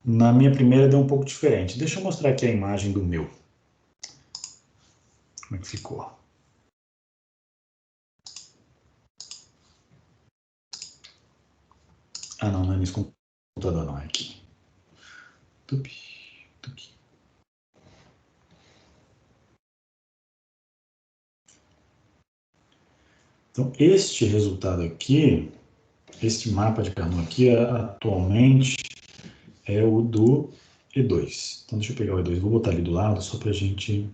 Na minha primeira deu um pouco diferente. Deixa eu mostrar aqui a imagem do meu. Como é que ficou? Ah, não é nesse computador, não. É aqui. Tupi, tupi. Então, este resultado aqui, este mapa de Carnot aqui, atualmente é o do E2. Então, deixa eu pegar o E2, vou botar ali do lado, só para a gente...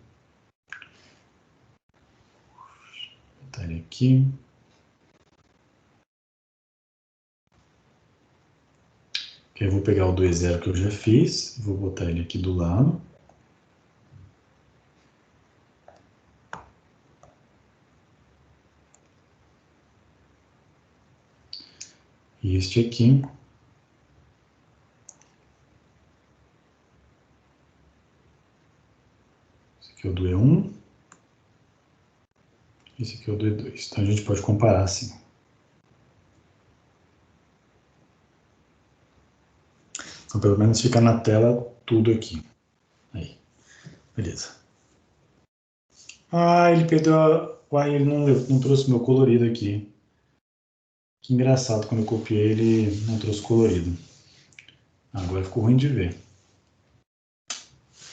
botar ele aqui. Eu vou pegar o do E0 que eu já fiz, vou botar ele aqui do lado. E este aqui... esse aqui é o do E1. Esse aqui é o do E2. Então, a gente pode comparar assim. Então, pelo menos fica na tela tudo aqui. Aí. Beleza. Ah, ele perdeu a... Uai, ele não trouxe meu colorido aqui. Que engraçado, quando eu copiei ele não trouxe colorido. Agora ficou ruim de ver.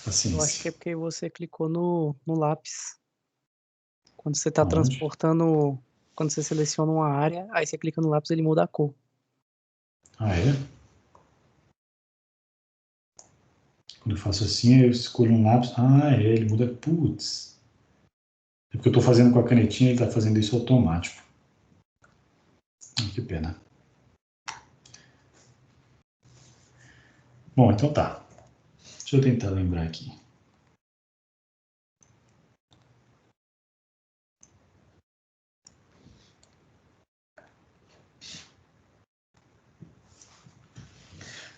Paciência. Eu acho que é porque você clicou no lápis. Quando você está Aonde? transportando, quando você seleciona uma área, aí você clica no lápis e ele muda a cor. Ah, é? Quando eu faço assim, eu escolho um lápis. Ah, é, ele muda. Putz. É porque eu estou fazendo com a canetinha, ele está fazendo isso automático. Que pena. Bom, então tá. Deixa eu tentar lembrar aqui.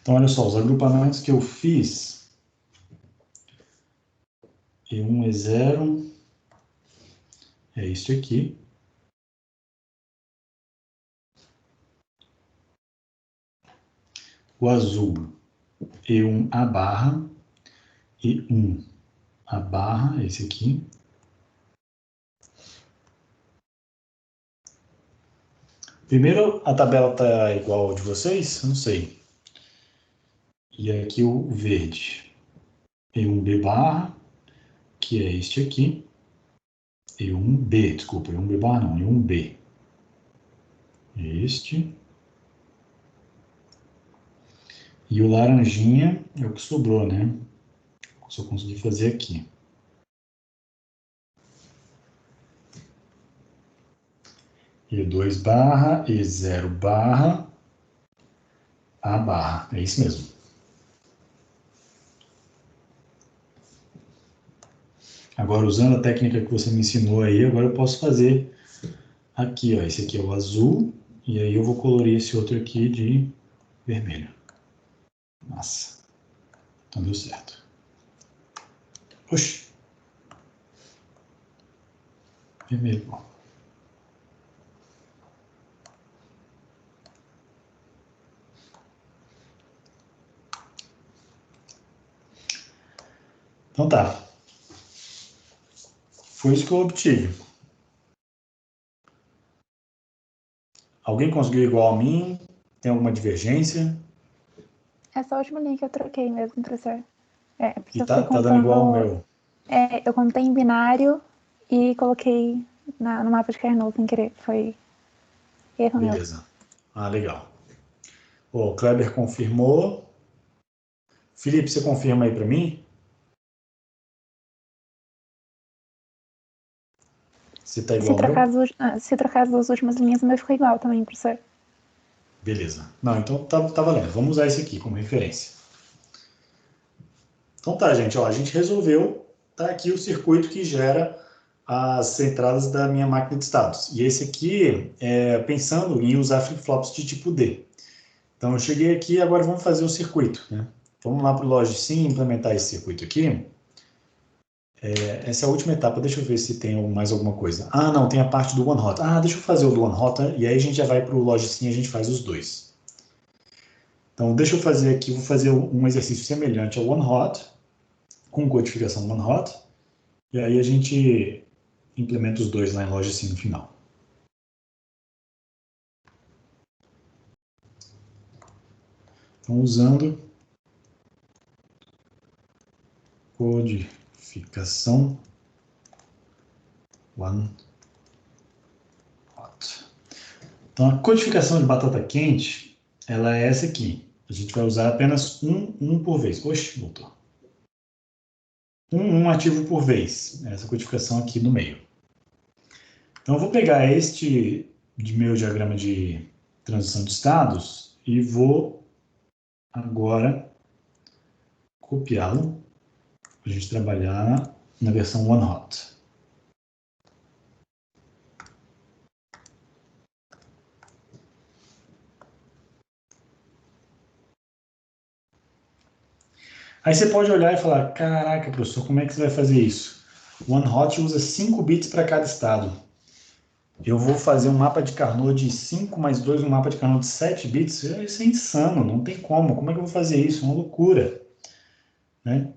Então, olha só, os agrupamentos que eu fiz. E1, E0. É isso aqui. O azul, E1 a barra, E1 a barra, esse aqui. Primeiro, a tabela está igual ao de vocês? Não sei. E aqui o verde. E1B barra, que é este aqui. E1B, desculpa, E1B barra não, E1B. Este. E o laranjinha é o que sobrou, né? Só consegui fazer aqui. E2 barra, E0 barra, A barra. É isso mesmo. Agora, usando a técnica que você me ensinou aí, agora eu posso fazer aqui, ó. Esse aqui é o azul, e aí eu vou colorir esse outro aqui de vermelho. Massa. Então deu certo. Oxi. Vermelho, bom. Então tá. Foi isso que eu obtive. Alguém conseguiu igual a mim? Tem alguma divergência? Essa última linha que eu troquei mesmo, professor. Porque E eu tá fui dando igual ao contando. meu. Eu contei em binário e coloquei no mapa de Carnot sem querer. Foi erro meu. Beleza. Ah, legal. O Kleber confirmou. Felipe, você confirma aí para mim? Se tá igual ao meu? Se trocar as duas últimas linhas, o meu ficou igual também, professor. Beleza. Não, então tá valendo. Vamos usar esse aqui como referência. Então tá, gente. Ó, a gente resolveu. Tá aqui o circuito que gera as entradas da minha máquina de estados. E esse aqui é pensando em usar flip-flops de tipo D. Então eu cheguei aqui e agora vamos fazer o circuito, né? Vamos lá para o Logsim implementar esse circuito aqui. Essa é a última etapa, deixa eu ver se tem mais alguma coisa. Ah, não, tem a parte do OneHot. Ah, deixa eu fazer o do OneHot e aí a gente já vai para o Logsim e a gente faz os dois. Então, deixa eu fazer aqui, vou fazer um exercício semelhante ao OneHot, com codificação OneHot, e aí a gente implementa os dois lá em Logsim no final. Então, usando codificação OneHot. Então, a codificação de batata quente, ela é essa aqui. A gente vai usar apenas um por vez. Oxe, voltou. Um ativo por vez. Essa codificação aqui no meio. Então, eu vou pegar este de meu diagrama de transição de estados e vou agora copiá-lo para a gente trabalhar na versão OneHot. Aí você pode olhar e falar, caraca, professor, como é que você vai fazer isso? O OneHot usa 5 bits para cada estado. Eu vou fazer um mapa de Carnot de 5 mais 2, um mapa de Carnot de 7 bits. Isso é insano, não tem como. Como é que eu vou fazer isso? É uma loucura. Né?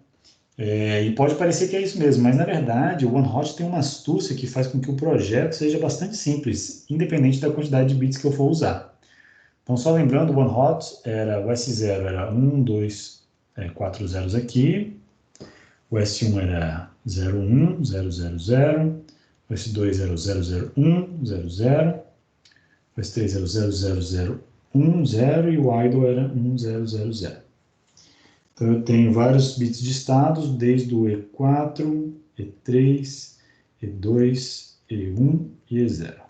E pode parecer que é isso mesmo, mas na verdade o OneHot tem uma astúcia que faz com que o projeto seja bastante simples, independente da quantidade de bits que eu for usar. Então, só lembrando, o OneHot o S0 era 1, 2, 4 zeros aqui, o S1 era 01, 000, o S2 era o 001, 00, o S3 era o 00010 e o idle era 1000. Então, eu tenho vários bits de estados, desde o E4, E3, E2, E1 e E0.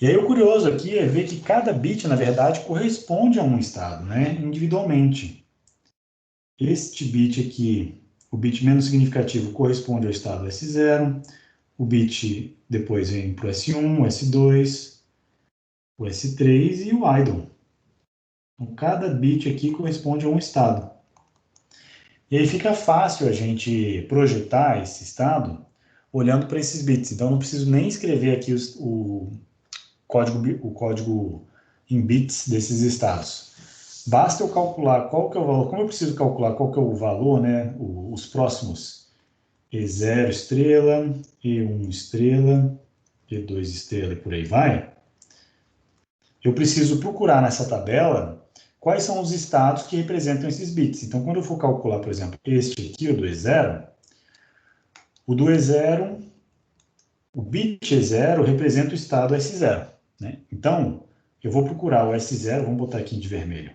E aí o curioso aqui é ver que cada bit, na verdade, corresponde a um estado, né, individualmente. Este bit aqui, o bit menos significativo, corresponde ao estado S0, o bit depois vem para o S1, o S2, o S3 e o idle. Então, cada bit aqui corresponde a um estado. E aí fica fácil a gente projetar esse estado olhando para esses bits. Então, não preciso nem escrever aqui o código em bits desses estados. Basta eu calcular qual que é o valor. Como eu preciso calcular qual que é o valor, né, os próximos E0 estrela, E1 estrela, E2 estrela e por aí vai, eu preciso procurar nessa tabela quais são os estados que representam esses bits. Então, quando eu for calcular, por exemplo, este aqui, o do E0, o bit E0 representa o estado S0. Né? Então, eu vou procurar o S0, vamos botar aqui de vermelho.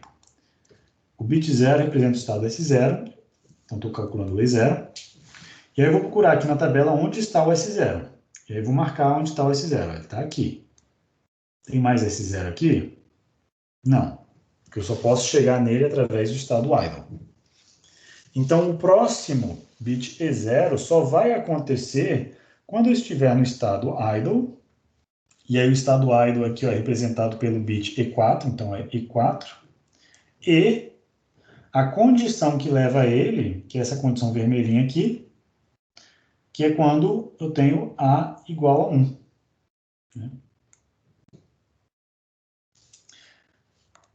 O bit 0 representa o estado S0, então estou calculando o E0. E aí eu vou procurar aqui na tabela onde está o S0. E aí eu vou marcar onde está o S0. Ele está aqui. Tem mais S0 aqui? Não, porque eu só posso chegar nele através do estado idle. Então, o próximo bit E0 só vai acontecer quando eu estiver no estado idle E aí o estado idle aqui ó, é representado pelo bit E4, então é E4. E a condição que leva a ele, que é essa condição vermelhinha aqui, que é quando eu tenho A igual a 1. Né?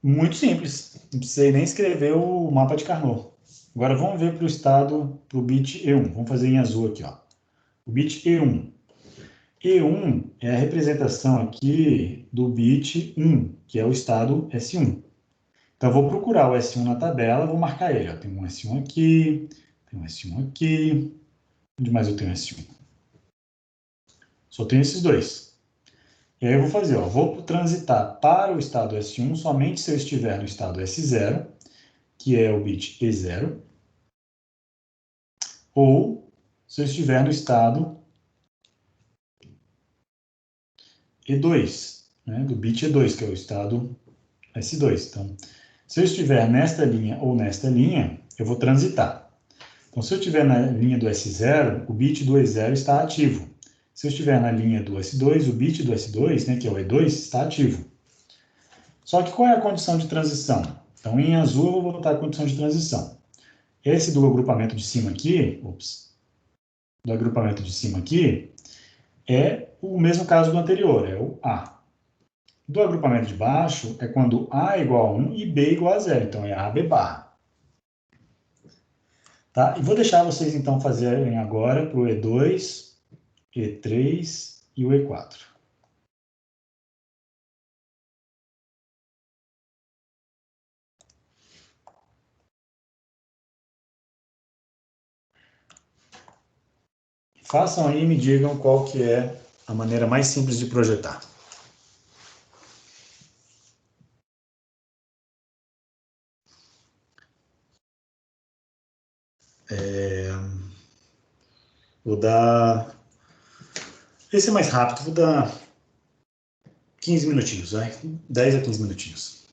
Muito simples, não precisei nem escrever o mapa de Carnot. Agora vamos ver para o estado, para o bit E1. Vamos fazer em azul aqui, ó. O bit E1. E1 é a representação aqui do bit 1, que é o estado S1. Então, eu vou procurar o S1 na tabela, vou marcar ele. Ó. Tem um S1 aqui, tem um S1 aqui. Onde mais eu tenho S1? Só tenho esses dois. E aí eu vou fazer, ó, vou transitar para o estado S1 somente se eu estiver no estado S0, que é o bit E0, ou se eu estiver no estado E2, né, do bit E2, que é o estado S2. Então, se eu estiver nesta linha ou nesta linha, eu vou transitar. Então, se eu estiver na linha do S0, o bit do E0 está ativo. Se eu estiver na linha do S2, o bit do S2, né, que é o E2, está ativo. Só que qual é a condição de transição? Então, em azul, eu vou botar a condição de transição. Esse do agrupamento de cima aqui, do agrupamento de cima aqui, é o mesmo caso do anterior, é o A. Do agrupamento de baixo é quando A é igual a 1 e B igual a 0, então é AB barra. Tá? E vou deixar vocês então fazerem agora para o E2, E3 e o E4. Façam aí e me digam qual que é a maneira mais simples de projetar. Vou dar... Esse é mais rápido, vou dar 15 minutinhos, vai? 10 a 15 minutinhos.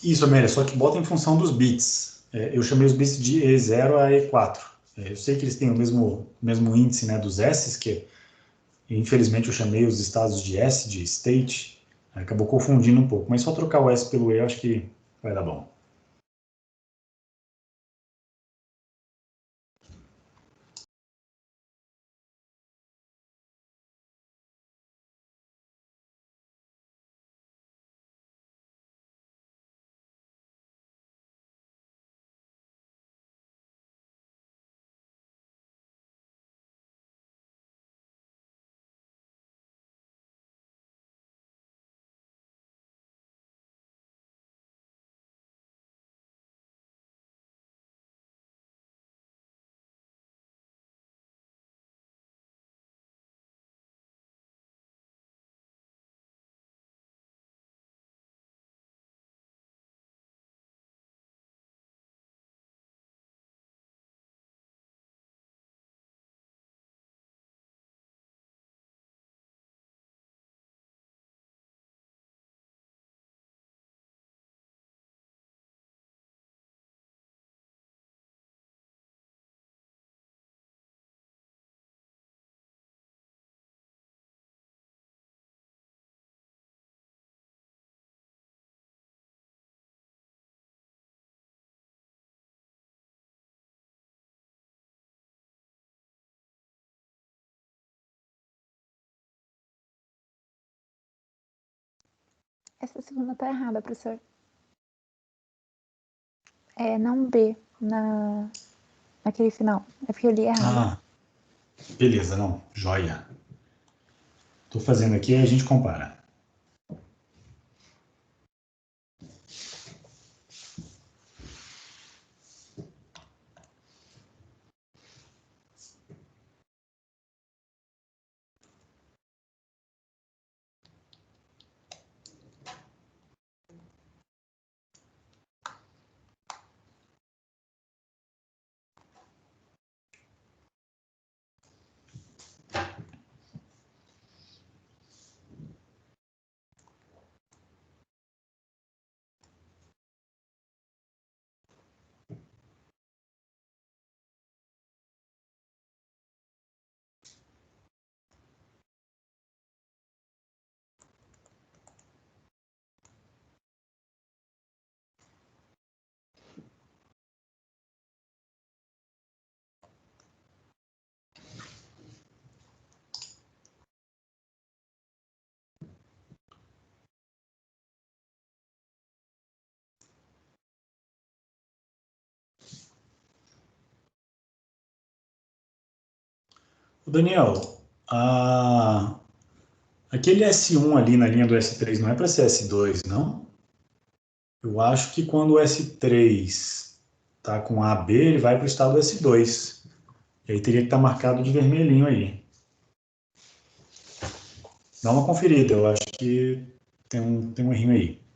Isso, Amélia, só que bota em função dos bits. Eu chamei os bits de E0 a E4. Eu sei que eles têm o mesmo índice, né, dos S, que infelizmente eu chamei os estados de S, de state, acabou confundindo um pouco, mas só trocar o S pelo E, eu acho que vai dar bom. Essa segunda tá errada, professor. É não B naquele final. É porque eu li errado. Ah, beleza, não. Joia. Estou fazendo aqui e a gente compara. Daniel, aquele S1 ali na linha do S3 não é para ser S2, não? Eu acho que quando o S3 está com AB, ele vai para o estado S2. E aí teria que estar marcado de vermelhinho aí. Dá uma conferida, eu acho que tem um errinho aí.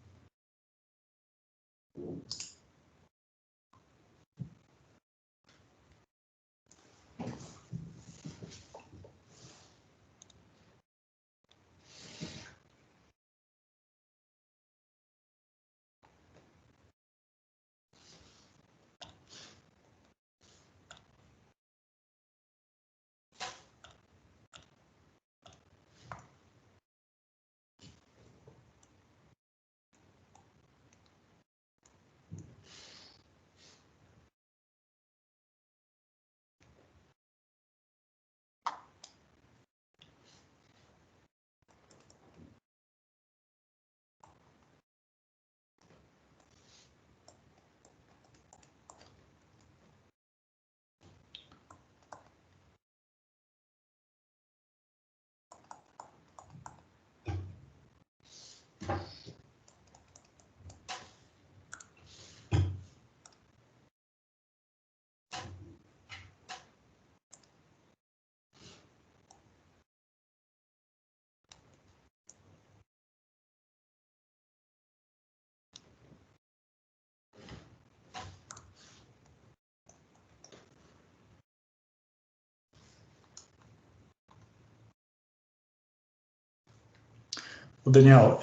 O Daniel,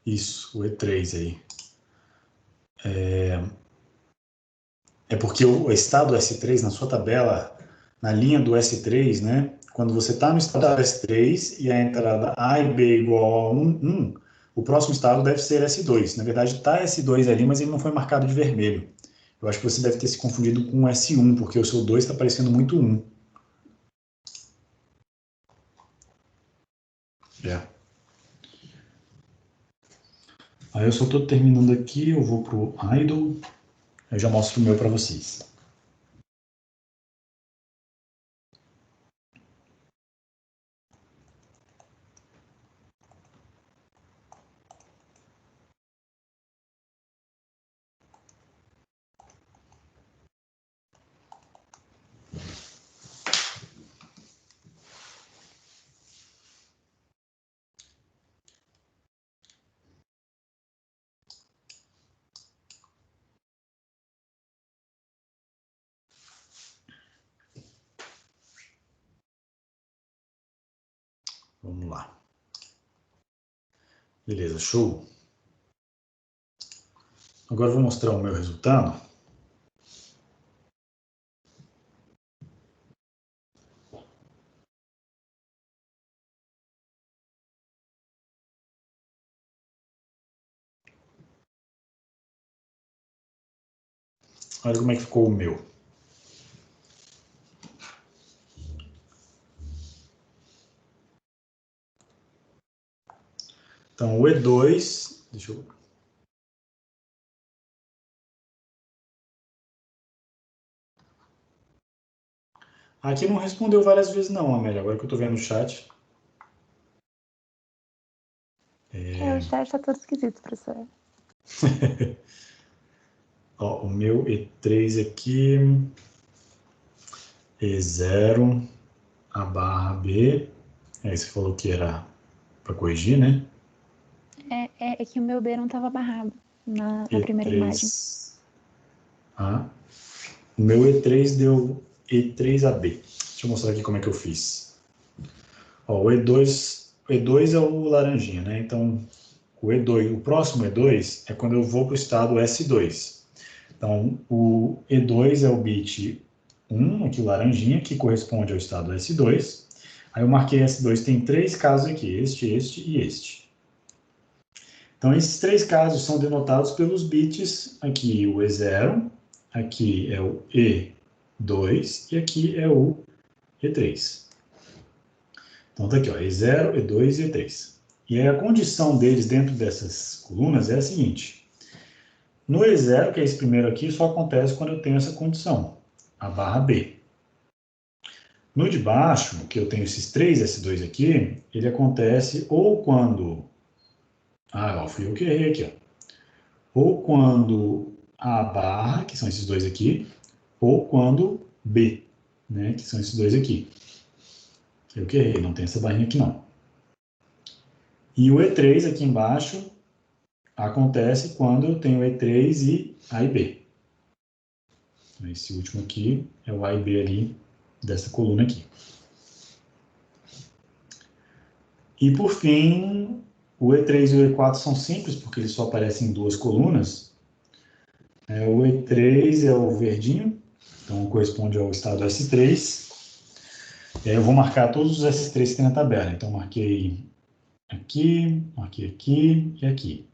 Isso, o E3 aí. É porque o estado S3, na sua tabela, na linha do S3, né? Quando você está no estado S3 e a entrada A e B igual a 1, o próximo estado deve ser S2. Na verdade, está S2 ali, mas ele não foi marcado de vermelho. Eu acho que você deve ter se confundido com o S1, porque o seu 2 está parecendo muito 1. É. Aí eu só estou terminando aqui, eu vou pro idle, eu já mostro o meu para vocês. Vamos lá. Beleza, show. Agora eu vou mostrar o meu resultado. Olha como é que ficou o meu. Então, o E2, deixa eu... Aqui não respondeu várias vezes não, Amélia, agora que eu estou vendo no chat. O chat tá todo esquisito, professor. Ó, o meu E3 aqui, E0, a barra B. Aí você falou que era para corrigir, né? É que o meu B não estava barrado na primeira imagem. A. O meu E3 deu E3AB. Deixa eu mostrar aqui como é que eu fiz. Ó, o E2 é o laranjinha, né? Então, o próximo E2 é quando eu vou para o estado S2. Então, o E2 é o bit 1, aqui o laranjinha, que corresponde ao estado S2. Aí eu marquei S2, tem 3 casos aqui, este e este. Então, esses 3 casos são denotados pelos bits, aqui o E0, aqui é o E2 e aqui é o E3. Então, tá aqui, ó, E0, E2 e E3. E aí a condição deles dentro dessas colunas é a seguinte. No E0, que é esse primeiro aqui, só acontece quando eu tenho essa condição, a barra B. No de baixo, que eu tenho esses 3 S2 aqui, ele acontece ou quando... ó, fui eu que errei aqui, ó. Ou quando a barra, que são esses dois aqui, ou quando B, né, que são esses dois aqui. Eu que errei, não tem essa barrinha aqui não. E o E3 aqui embaixo acontece quando eu tenho E3 e A e B. Esse último aqui é o A e B ali dessa coluna aqui. E por fim, o E3 e o E4 são simples, porque eles só aparecem em 2 colunas. O E3 é o verdinho, então corresponde ao estado S3. E aí eu vou marcar todos os S3 que tem na tabela. Então, marquei aqui e aqui.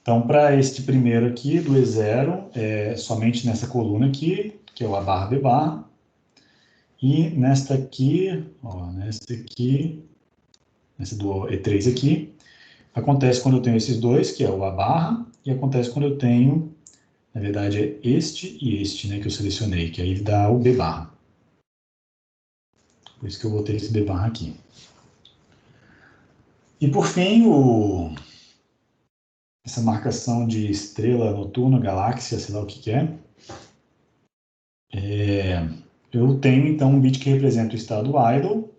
Então, para este primeiro aqui, do E0, é somente nessa coluna aqui, que é o A barra B barra. E nesta aqui, nessa do E3 aqui, acontece quando eu tenho esses dois, que é o A barra, e acontece quando eu tenho, na verdade, é este e este, né, que eu selecionei, que aí dá o B barra. Por isso que eu botei esse B barra aqui. E por fim, essa marcação de estrela noturna, galáxia, sei lá o que é. Eu tenho, então, um bit que representa o estado idle.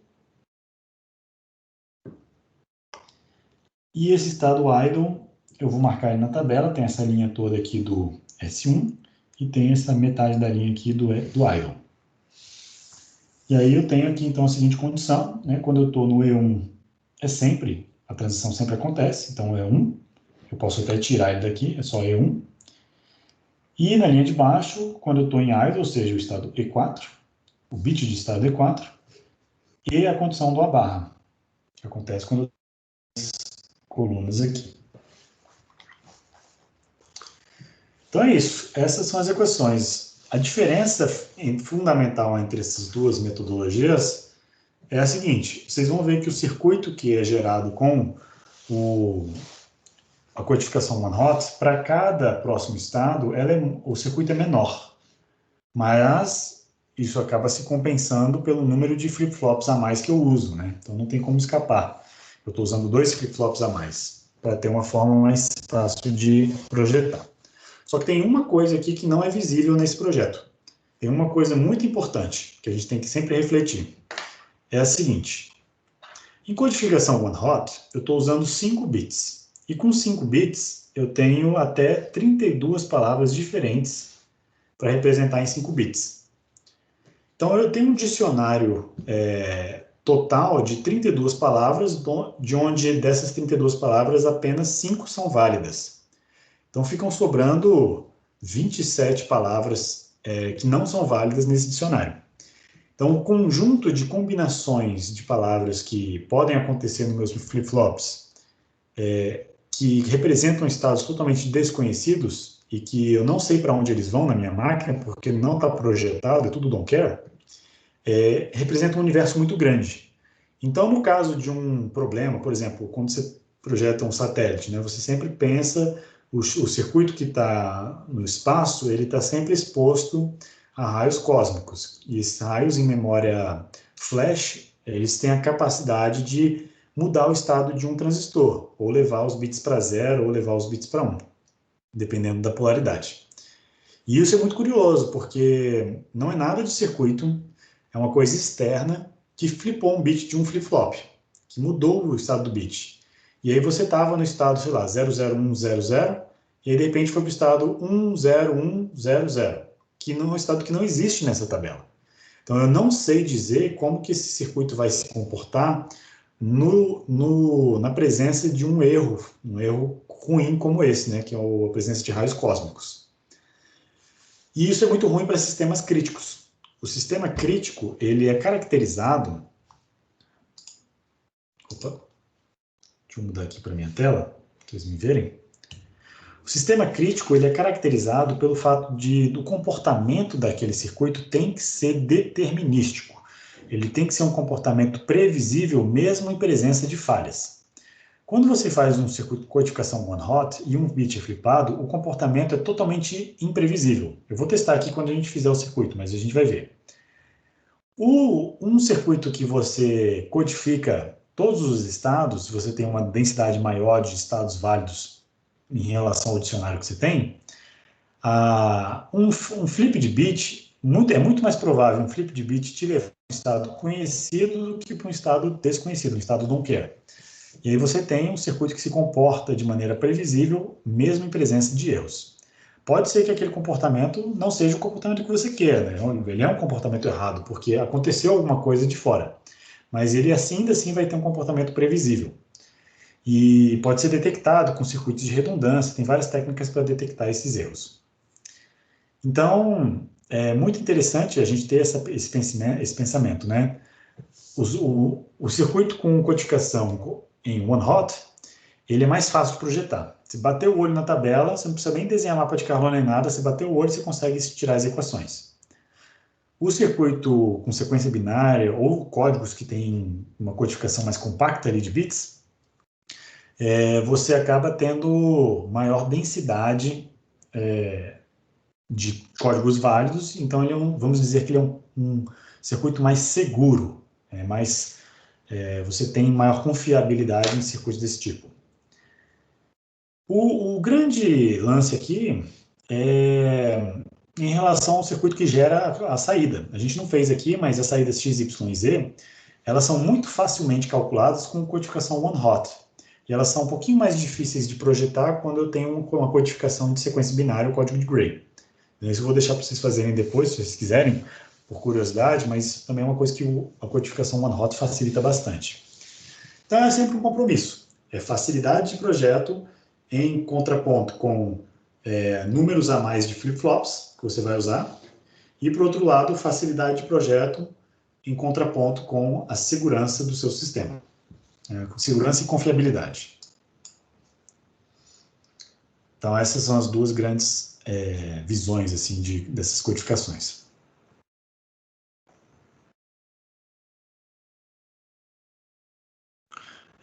E esse estado idle, eu vou marcar ele na tabela, tem essa linha toda aqui do S1 e tem essa metade da linha aqui do idle. E aí eu tenho aqui, então, a seguinte condição, né? Quando eu estou no E1, a transição sempre acontece, então E1, eu posso até tirar ele daqui, é só E1. E na linha de baixo, quando eu estou em idle, ou seja, o estado E4, o bit de estado E4, e a condição do A barra, que acontece quando eu tenho as colunas aqui. Então é isso, essas são as equações. A diferença fundamental entre essas duas metodologias é a seguinte, vocês vão ver que o circuito que é gerado com a codificação one-hot, para cada próximo estado, o circuito é menor, mas isso acaba se compensando pelo número de flip-flops a mais que eu uso, né? Então não tem como escapar. Eu estou usando 2 flip-flops a mais, para ter uma forma mais fácil de projetar. Só que tem uma coisa aqui que não é visível nesse projeto. Tem uma coisa muito importante, que a gente tem que sempre refletir. É a seguinte. Em codificação one-hot, eu estou usando 5 bits. E com 5 bits, eu tenho até 32 palavras diferentes para representar em 5 bits. Então, eu tenho um dicionário total de 32 palavras, de onde dessas 32 palavras, apenas 5 são válidas. Então, ficam sobrando 27 palavras que não são válidas nesse dicionário. Então, o conjunto de combinações de palavras que podem acontecer nos meus flip-flops, que representam estados totalmente desconhecidos e que eu não sei para onde eles vão na minha máquina, porque não está projetado, é tudo don't care, representa um universo muito grande. Então, no caso de um problema, por exemplo, quando você projeta um satélite, né? Você sempre pensa, o circuito que está no espaço, ele está sempre exposto a raios cósmicos. E esses raios em memória flash, eles têm a capacidade de mudar o estado de um transistor, ou levar os bits para 0, ou levar os bits para 1, dependendo da polaridade. E isso é muito curioso, porque não é nada de circuito, é uma coisa externa que flipou um bit de um flip-flop, que mudou o estado do bit. E aí você estava no estado, sei lá, 00100, e aí de repente foi para o estado 10100, que é um estado que não existe nessa tabela. Então eu não sei dizer como que esse circuito vai se comportar na presença de um erro ruim como esse, né, que é a presença de raios cósmicos. E isso é muito ruim para sistemas críticos. O sistema crítico, ele é caracterizado... Opa, deixa eu mudar aqui para minha tela, para vocês me verem. O sistema crítico, ele é caracterizado pelo fato do comportamento daquele circuito tem que ser determinístico. Ele tem que ser um comportamento previsível mesmo em presença de falhas. Quando você faz um circuito de codificação one-hot e um bit é flipado, o comportamento é totalmente imprevisível. Eu vou testar aqui quando a gente fizer o circuito, mas a gente vai ver. Um circuito que você codifica todos os estados, você tem uma densidade maior de estados válidos em relação ao dicionário que você tem, um flip de bit, é muito mais provável um flip de bit te levar para um estado conhecido do que para um estado desconhecido, um estado don't care. E aí você tem um circuito que se comporta de maneira previsível, mesmo em presença de erros. Pode ser que aquele comportamento não seja o comportamento que você quer, né? Ele é um comportamento errado, porque aconteceu alguma coisa de fora. Mas ele ainda assim vai ter um comportamento previsível. E pode ser detectado com circuitos de redundância, tem várias técnicas para detectar esses erros. Então, é muito interessante a gente ter esse pensamento, né? O circuito com codificação em one-hot, ele é mais fácil de projetar. Você bater o olho na tabela, você não precisa nem desenhar mapa de carro nem nada, você bater o olho, você consegue tirar as equações. O circuito com sequência binária ou códigos que têm uma codificação mais compacta ali de bits, você acaba tendo maior densidade de códigos válidos, então ele vamos dizer que ele é um circuito mais seguro, você tem maior confiabilidade em circuitos desse tipo. O grande lance aqui é em relação ao circuito que gera a saída. A gente não fez aqui, mas as saídas X, Y e Z, elas são muito facilmente calculadas com codificação one-hot. E elas são um pouquinho mais difíceis de projetar quando eu tenho uma codificação de sequência binária, o código de Gray. Isso eu vou deixar para vocês fazerem depois, se vocês quiserem, por curiosidade, mas também é uma coisa que a codificação one-hot facilita bastante. Então é sempre um compromisso. É facilidade de projeto em contraponto com números a mais de flip-flops que você vai usar, e, por outro lado, facilidade de projeto em contraponto com a segurança do seu sistema. Segurança e confiabilidade. Então, essas são as duas grandes visões assim, dessas codificações.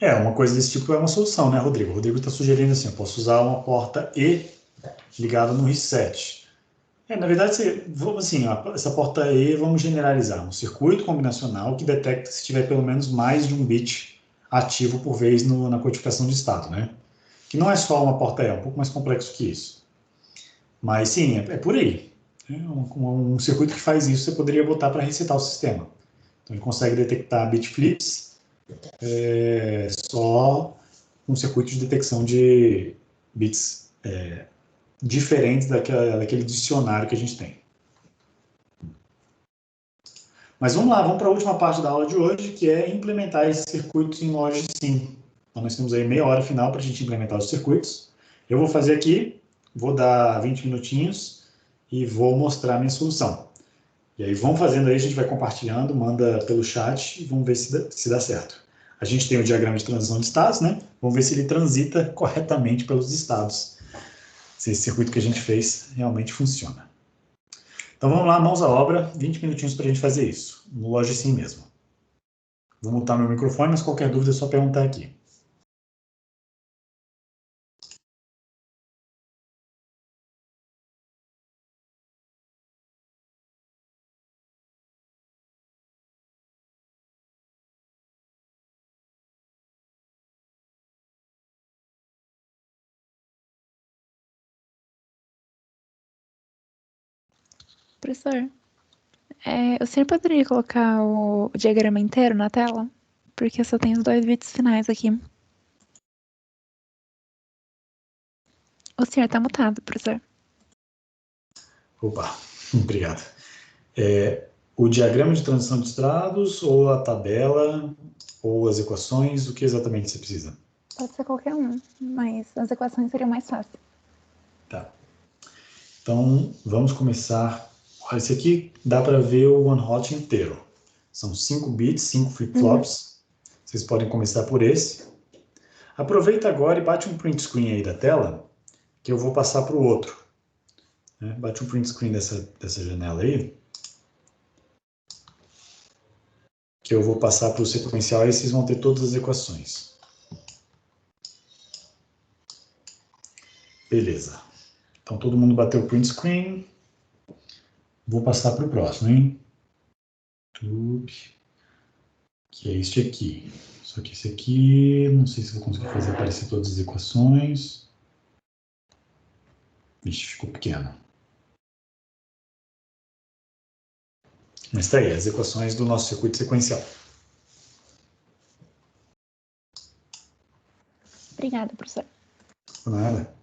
Uma coisa desse tipo é uma solução, né, Rodrigo? O Rodrigo está sugerindo assim, eu posso usar uma porta E ligada no reset. Na verdade, essa porta E, vamos generalizar, um circuito combinacional que detecta se tiver pelo menos mais de um bit ativo por vez na codificação de estado, né? Que não é só uma porta E, é um pouco mais complexo que isso. Mas sim, é por aí. Um circuito que faz isso, você poderia botar para resetar o sistema. Então ele consegue detectar bit flips só um circuito de detecção de bits diferentes daquele dicionário que a gente tem. Mas vamos lá, vamos para a última parte da aula de hoje, que é implementar esses circuitos em LogSim. Então nós temos aí meia hora final para a gente implementar os circuitos. Eu vou fazer aqui, vou dar 20 minutinhos e vou mostrar a minha solução. E aí vamos fazendo aí, a gente vai compartilhando, manda pelo chat e vamos ver se dá certo. A gente tem o diagrama de transição de estados, né? Vamos ver se ele transita corretamente pelos estados. Se esse circuito que a gente fez realmente funciona. Então vamos lá, mãos à obra, 20 minutinhos para a gente fazer isso, no LogSim mesmo. Vou mutar meu microfone, mas qualquer dúvida é só perguntar aqui. Professor, o senhor poderia colocar o diagrama inteiro na tela? Porque eu só tenho os 2 bits finais aqui. O senhor tá mutado, professor. Opa, obrigado. O diagrama de transição de dados, ou a tabela, ou as equações, o que exatamente você precisa? Pode ser qualquer um, mas as equações seriam mais fáceis. Tá. Então, vamos começar. Esse aqui dá para ver o one-hot inteiro. São 5 bits, 5 flip-flops. Vocês podem começar por esse. Aproveita agora e bate um print screen aí da tela, que eu vou passar para o outro. Bate um print screen dessa janela aí, que eu vou passar para o sequencial e vocês vão ter todas as equações. Beleza. Então, todo mundo bateu o print screen. Vou passar para o próximo, hein? Tube. Que é este aqui. Só que esse aqui, não sei se vou conseguir fazer aparecer todas as equações. Vixe, ficou pequeno. Mas está aí, as equações do nosso circuito sequencial. Obrigada, professor. Nada.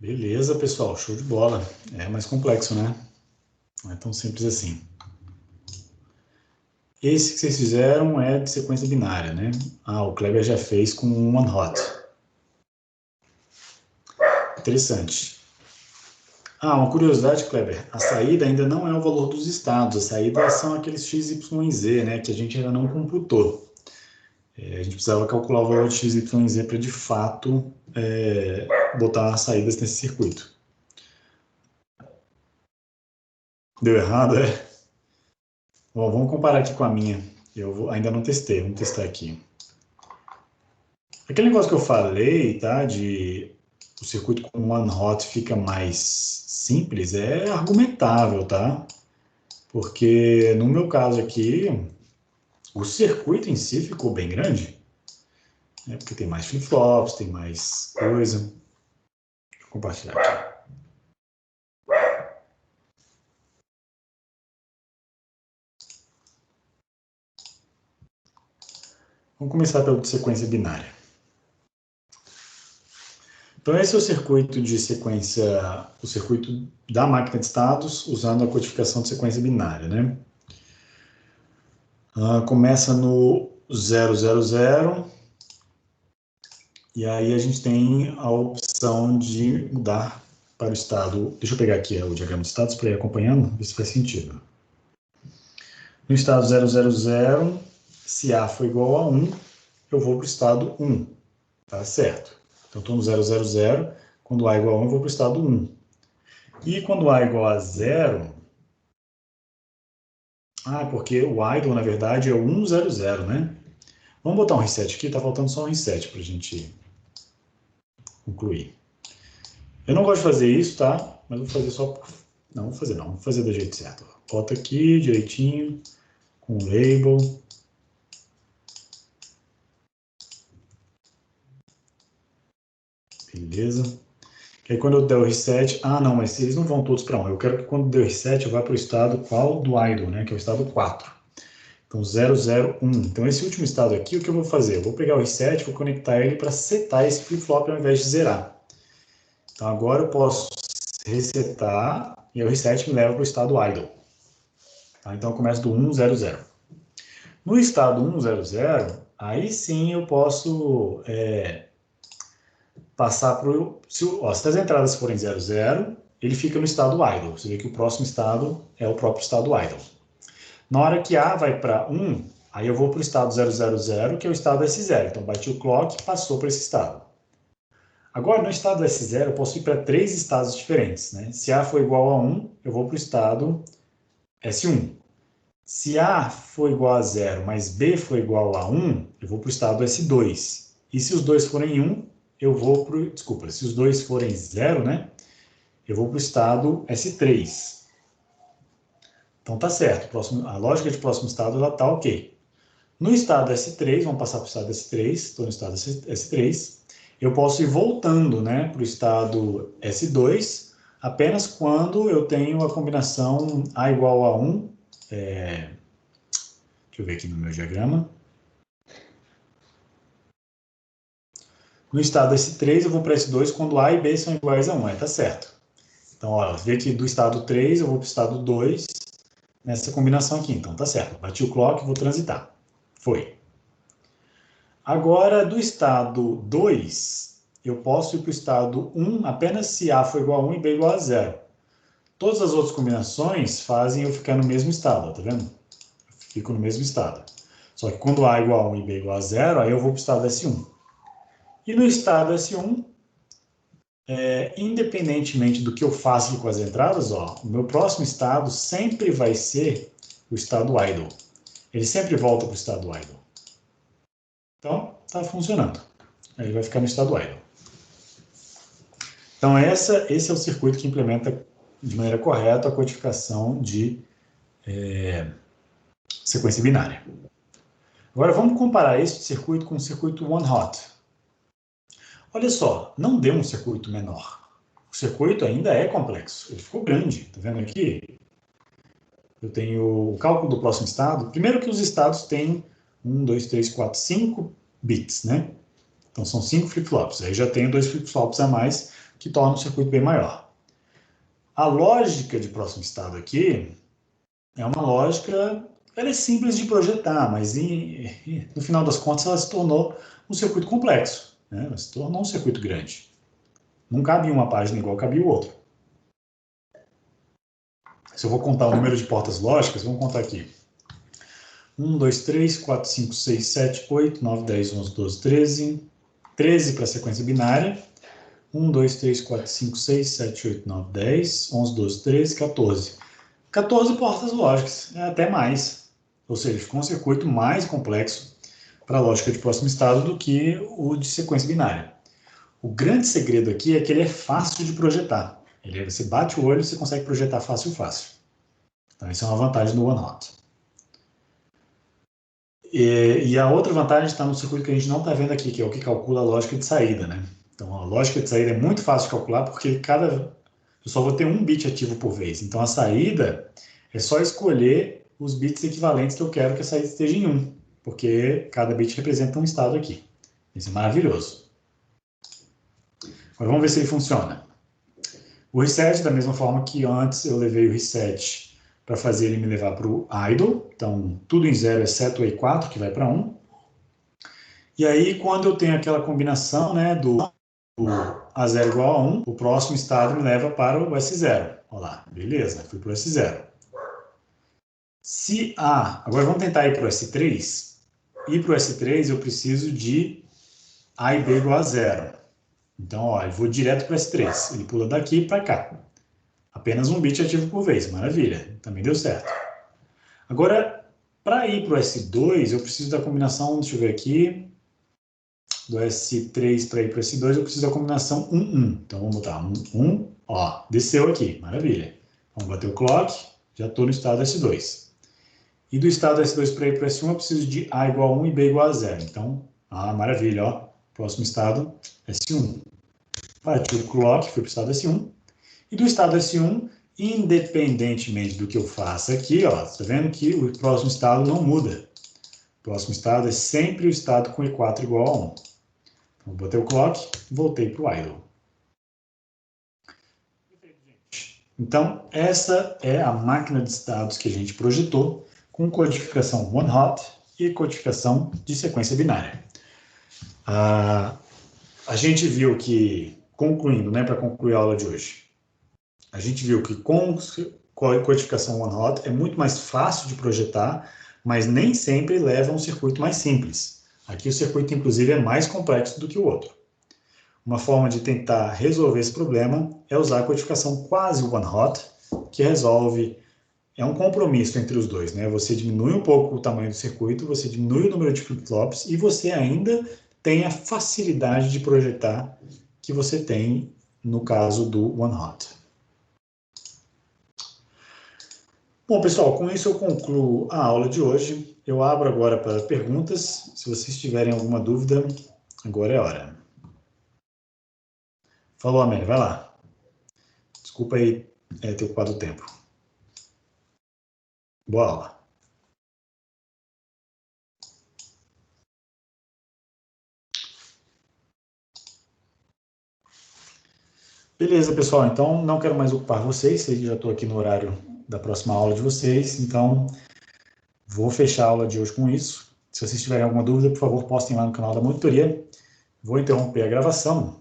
Beleza, pessoal, show de bola. É mais complexo, né? Não é tão simples assim. Esse que vocês fizeram é de sequência binária, né? Ah, o Kleber já fez com one hot. Interessante. Ah, uma curiosidade, Kleber. A saída ainda não é o valor dos estados. A saída são aqueles x, y e z, né? Que a gente ainda não computou. A gente precisava calcular o valor de x, y e z para, de fato, botar as saídas nesse circuito. Deu errado, é? Bom, vamos comparar aqui com a minha. Ainda não testei, vamos testar aqui. Aquele negócio que eu falei, tá? De o circuito com one hot fica mais simples, é argumentável, tá? Porque no meu caso aqui, o circuito em si ficou bem grande. Né? Porque tem mais flip-flops, tem mais coisa. Deixa eu compartilhar aqui. Vamos começar pela sequência binária. Então, esse é o circuito de sequência, o circuito da máquina de estados, usando a codificação de sequência binária, né? Começa no 000, e aí a gente tem a opção de mudar para o estado. Deixa eu pegar aqui o diagrama de estados para ir acompanhando, ver se faz sentido. No estado 000, se A for igual a 1, eu vou para o estado 1. Tá certo. Então, estou no 000, quando A é igual a 1, eu vou para o estado 1. E quando A é igual a 0... porque o idle, na verdade, é o 100, né? Vamos botar um reset aqui, tá faltando só um reset para a gente concluir. Eu não gosto de fazer isso, tá? Mas vou fazer só... Não, vou fazer do jeito certo. Bota aqui, direitinho, com o label. Beleza. E aí quando eu der o reset... não, mas eles não vão todos para 1. Eu quero que quando der o reset eu vá para o estado qual do idle, né? Que é o estado 4. Então, 001. Então, esse último estado aqui, o que eu vou fazer? Eu vou pegar o reset, vou conectar ele para setar esse flip-flop ao invés de zerar. Então, agora eu posso resetar e o reset me leva para o estado idle. Tá? Então, eu começo do 100. No estado 100, aí sim eu posso passar para o... Se as entradas forem 00, ele fica no estado idle. Você vê que o próximo estado é o próprio estado idle. Na hora que A vai para 1, aí eu vou para o estado 000, que é o estado S0. Então, bati o clock, passou para esse estado. Agora, no estado S0, eu posso ir para 3 estados diferentes. Né? Se A for igual a 1, eu vou para o estado S1. Se A for igual a 0, mas B for igual a 1, eu vou para o estado S2. E se os dois forem 1, eu vou para o... Desculpa, se os dois forem 0, né? Eu vou para o estado S3. Então, tá certo. A lógica de próximo estado, ela tá ok. No estado S3, vamos passar para o estado S3. Estou no estado S3. Eu posso ir voltando, né, para o estado S2, apenas quando eu tenho a combinação A igual a 1. Deixa eu ver aqui no meu diagrama. No estado S3, eu vou para S2 quando A e B são iguais a 1. Tá certo. Então, ó, vê que do estado 3 eu vou para o estado 2, nessa combinação aqui. Então, tá certo. Bati o clock e vou transitar. Foi. Agora, do estado 2, eu posso ir para o estado 1 apenas se A for igual a 1 e B igual a 0. Todas as outras combinações fazem eu ficar no mesmo estado, ó, tá vendo? Eu fico no mesmo estado. Só que quando A é igual a 1 e B igual a 0, aí eu vou para o estado S1. E no estado S1, independentemente do que eu faça aqui com as entradas, ó, o meu próximo estado sempre vai ser o estado idle. Ele sempre volta para o estado idle. Então, está funcionando. Ele vai ficar no estado idle. Então, esse é o circuito que implementa de maneira correta a codificação de sequência binária. Agora, vamos comparar esse circuito com o circuito one hot. Olha só, não deu um circuito menor. O circuito ainda é complexo. Ele ficou grande. Está vendo aqui? Eu tenho o cálculo do próximo estado. Primeiro que os estados têm 1, 2, 3, 4, 5 bits, né? Então, são 5 flip-flops. Aí já tenho 2 flip-flops a mais que torna o circuito bem maior. A lógica de próximo estado aqui é uma lógica, ela é simples de projetar, mas no final das contas ela se tornou um circuito complexo, né? Ela se tornou um circuito grande. Não cabe em uma página igual cabe o outro. Se eu vou contar o número de portas lógicas, vamos contar aqui. 1, 2, 3, 4, 5, 6, 7, 8, 9, 10, 11, 12, 13. 13 para a sequência binária. 1, 2, 3, 4, 5, 6, 7, 8, 9, 10, 11, 12, 13, 14. 14 portas lógicas, até mais. Ou seja, ficou um circuito mais complexo para a lógica de próximo estado do que o de sequência binária. O grande segredo aqui é que ele é fácil de projetar. Você bate o olho e você consegue projetar fácil. Então, isso é uma vantagem do one-hot. E a outra vantagem está no circuito que a gente não está vendo aqui, que é o que calcula a lógica de saída, né? Então, a lógica de saída é muito fácil de calcular, porque eu só vou ter um bit ativo por vez. Então, a saída é só escolher os bits equivalentes que eu quero que a saída esteja em 1, porque cada bit representa um estado aqui. Isso é maravilhoso. Agora, vamos ver se ele funciona. O reset, da mesma forma que antes eu levei o reset para fazer ele me levar para o idle. Então, tudo em 0, exceto o E4, que vai para 1. E aí, quando eu tenho aquela combinação, né, do A0 igual a 1, o próximo estado me leva para o S0. Olha lá, beleza, fui para o S0. Agora vamos tentar ir para o S3. Ir para o S3 eu preciso de A e B igual a 0. Então, ó, eu vou direto para o S3. Ele pula daqui para cá. Apenas um bit ativo por vez. Maravilha. Também deu certo. Agora, para ir para o S2, eu preciso da combinação, deixa eu ver aqui, do S3 para ir para o S2, eu preciso da combinação 1, 1. Então, vamos botar 1, 1. Ó, desceu aqui. Maravilha. Vamos bater o clock. Já estou no estado S2. E do estado S2 para ir para o S1, eu preciso de A igual a 1 e B igual a 0. Então, maravilha, ó. Próximo estado, S1. Bati o clock, fui para o estado S1. E do estado S1, independentemente do que eu faça aqui, ó, tá vendo que o próximo estado não muda. O próximo estado é sempre o estado com E4 igual a 1. Então, botei o clock, voltei para o idle. Então, essa é a máquina de estados que a gente projetou com codificação one-hot e codificação de sequência binária. A gente viu que, concluindo, né, para concluir a aula de hoje, a gente viu que com codificação one-hot é muito mais fácil de projetar, mas nem sempre leva a um circuito mais simples. Aqui o circuito, inclusive, é mais complexo do que o outro. Uma forma de tentar resolver esse problema é usar a codificação quase one-hot, que resolve, é um compromisso entre os dois, né? Você diminui um pouco o tamanho do circuito, você diminui o número de flip-flops e você ainda tem a facilidade de projetar que você tem no caso do one-hot. Bom, pessoal, com isso eu concluo a aula de hoje. Eu abro agora para perguntas. Se vocês tiverem alguma dúvida, agora é a hora. Falou, Amélia, vai lá. Desculpa aí ter ocupado o tempo. Boa aula. Beleza, pessoal, então não quero mais ocupar vocês, já estou aqui no horário da próxima aula de vocês, então vou fechar a aula de hoje com isso. Se vocês tiverem alguma dúvida, por favor, postem lá no canal da monitoria. Vou interromper a gravação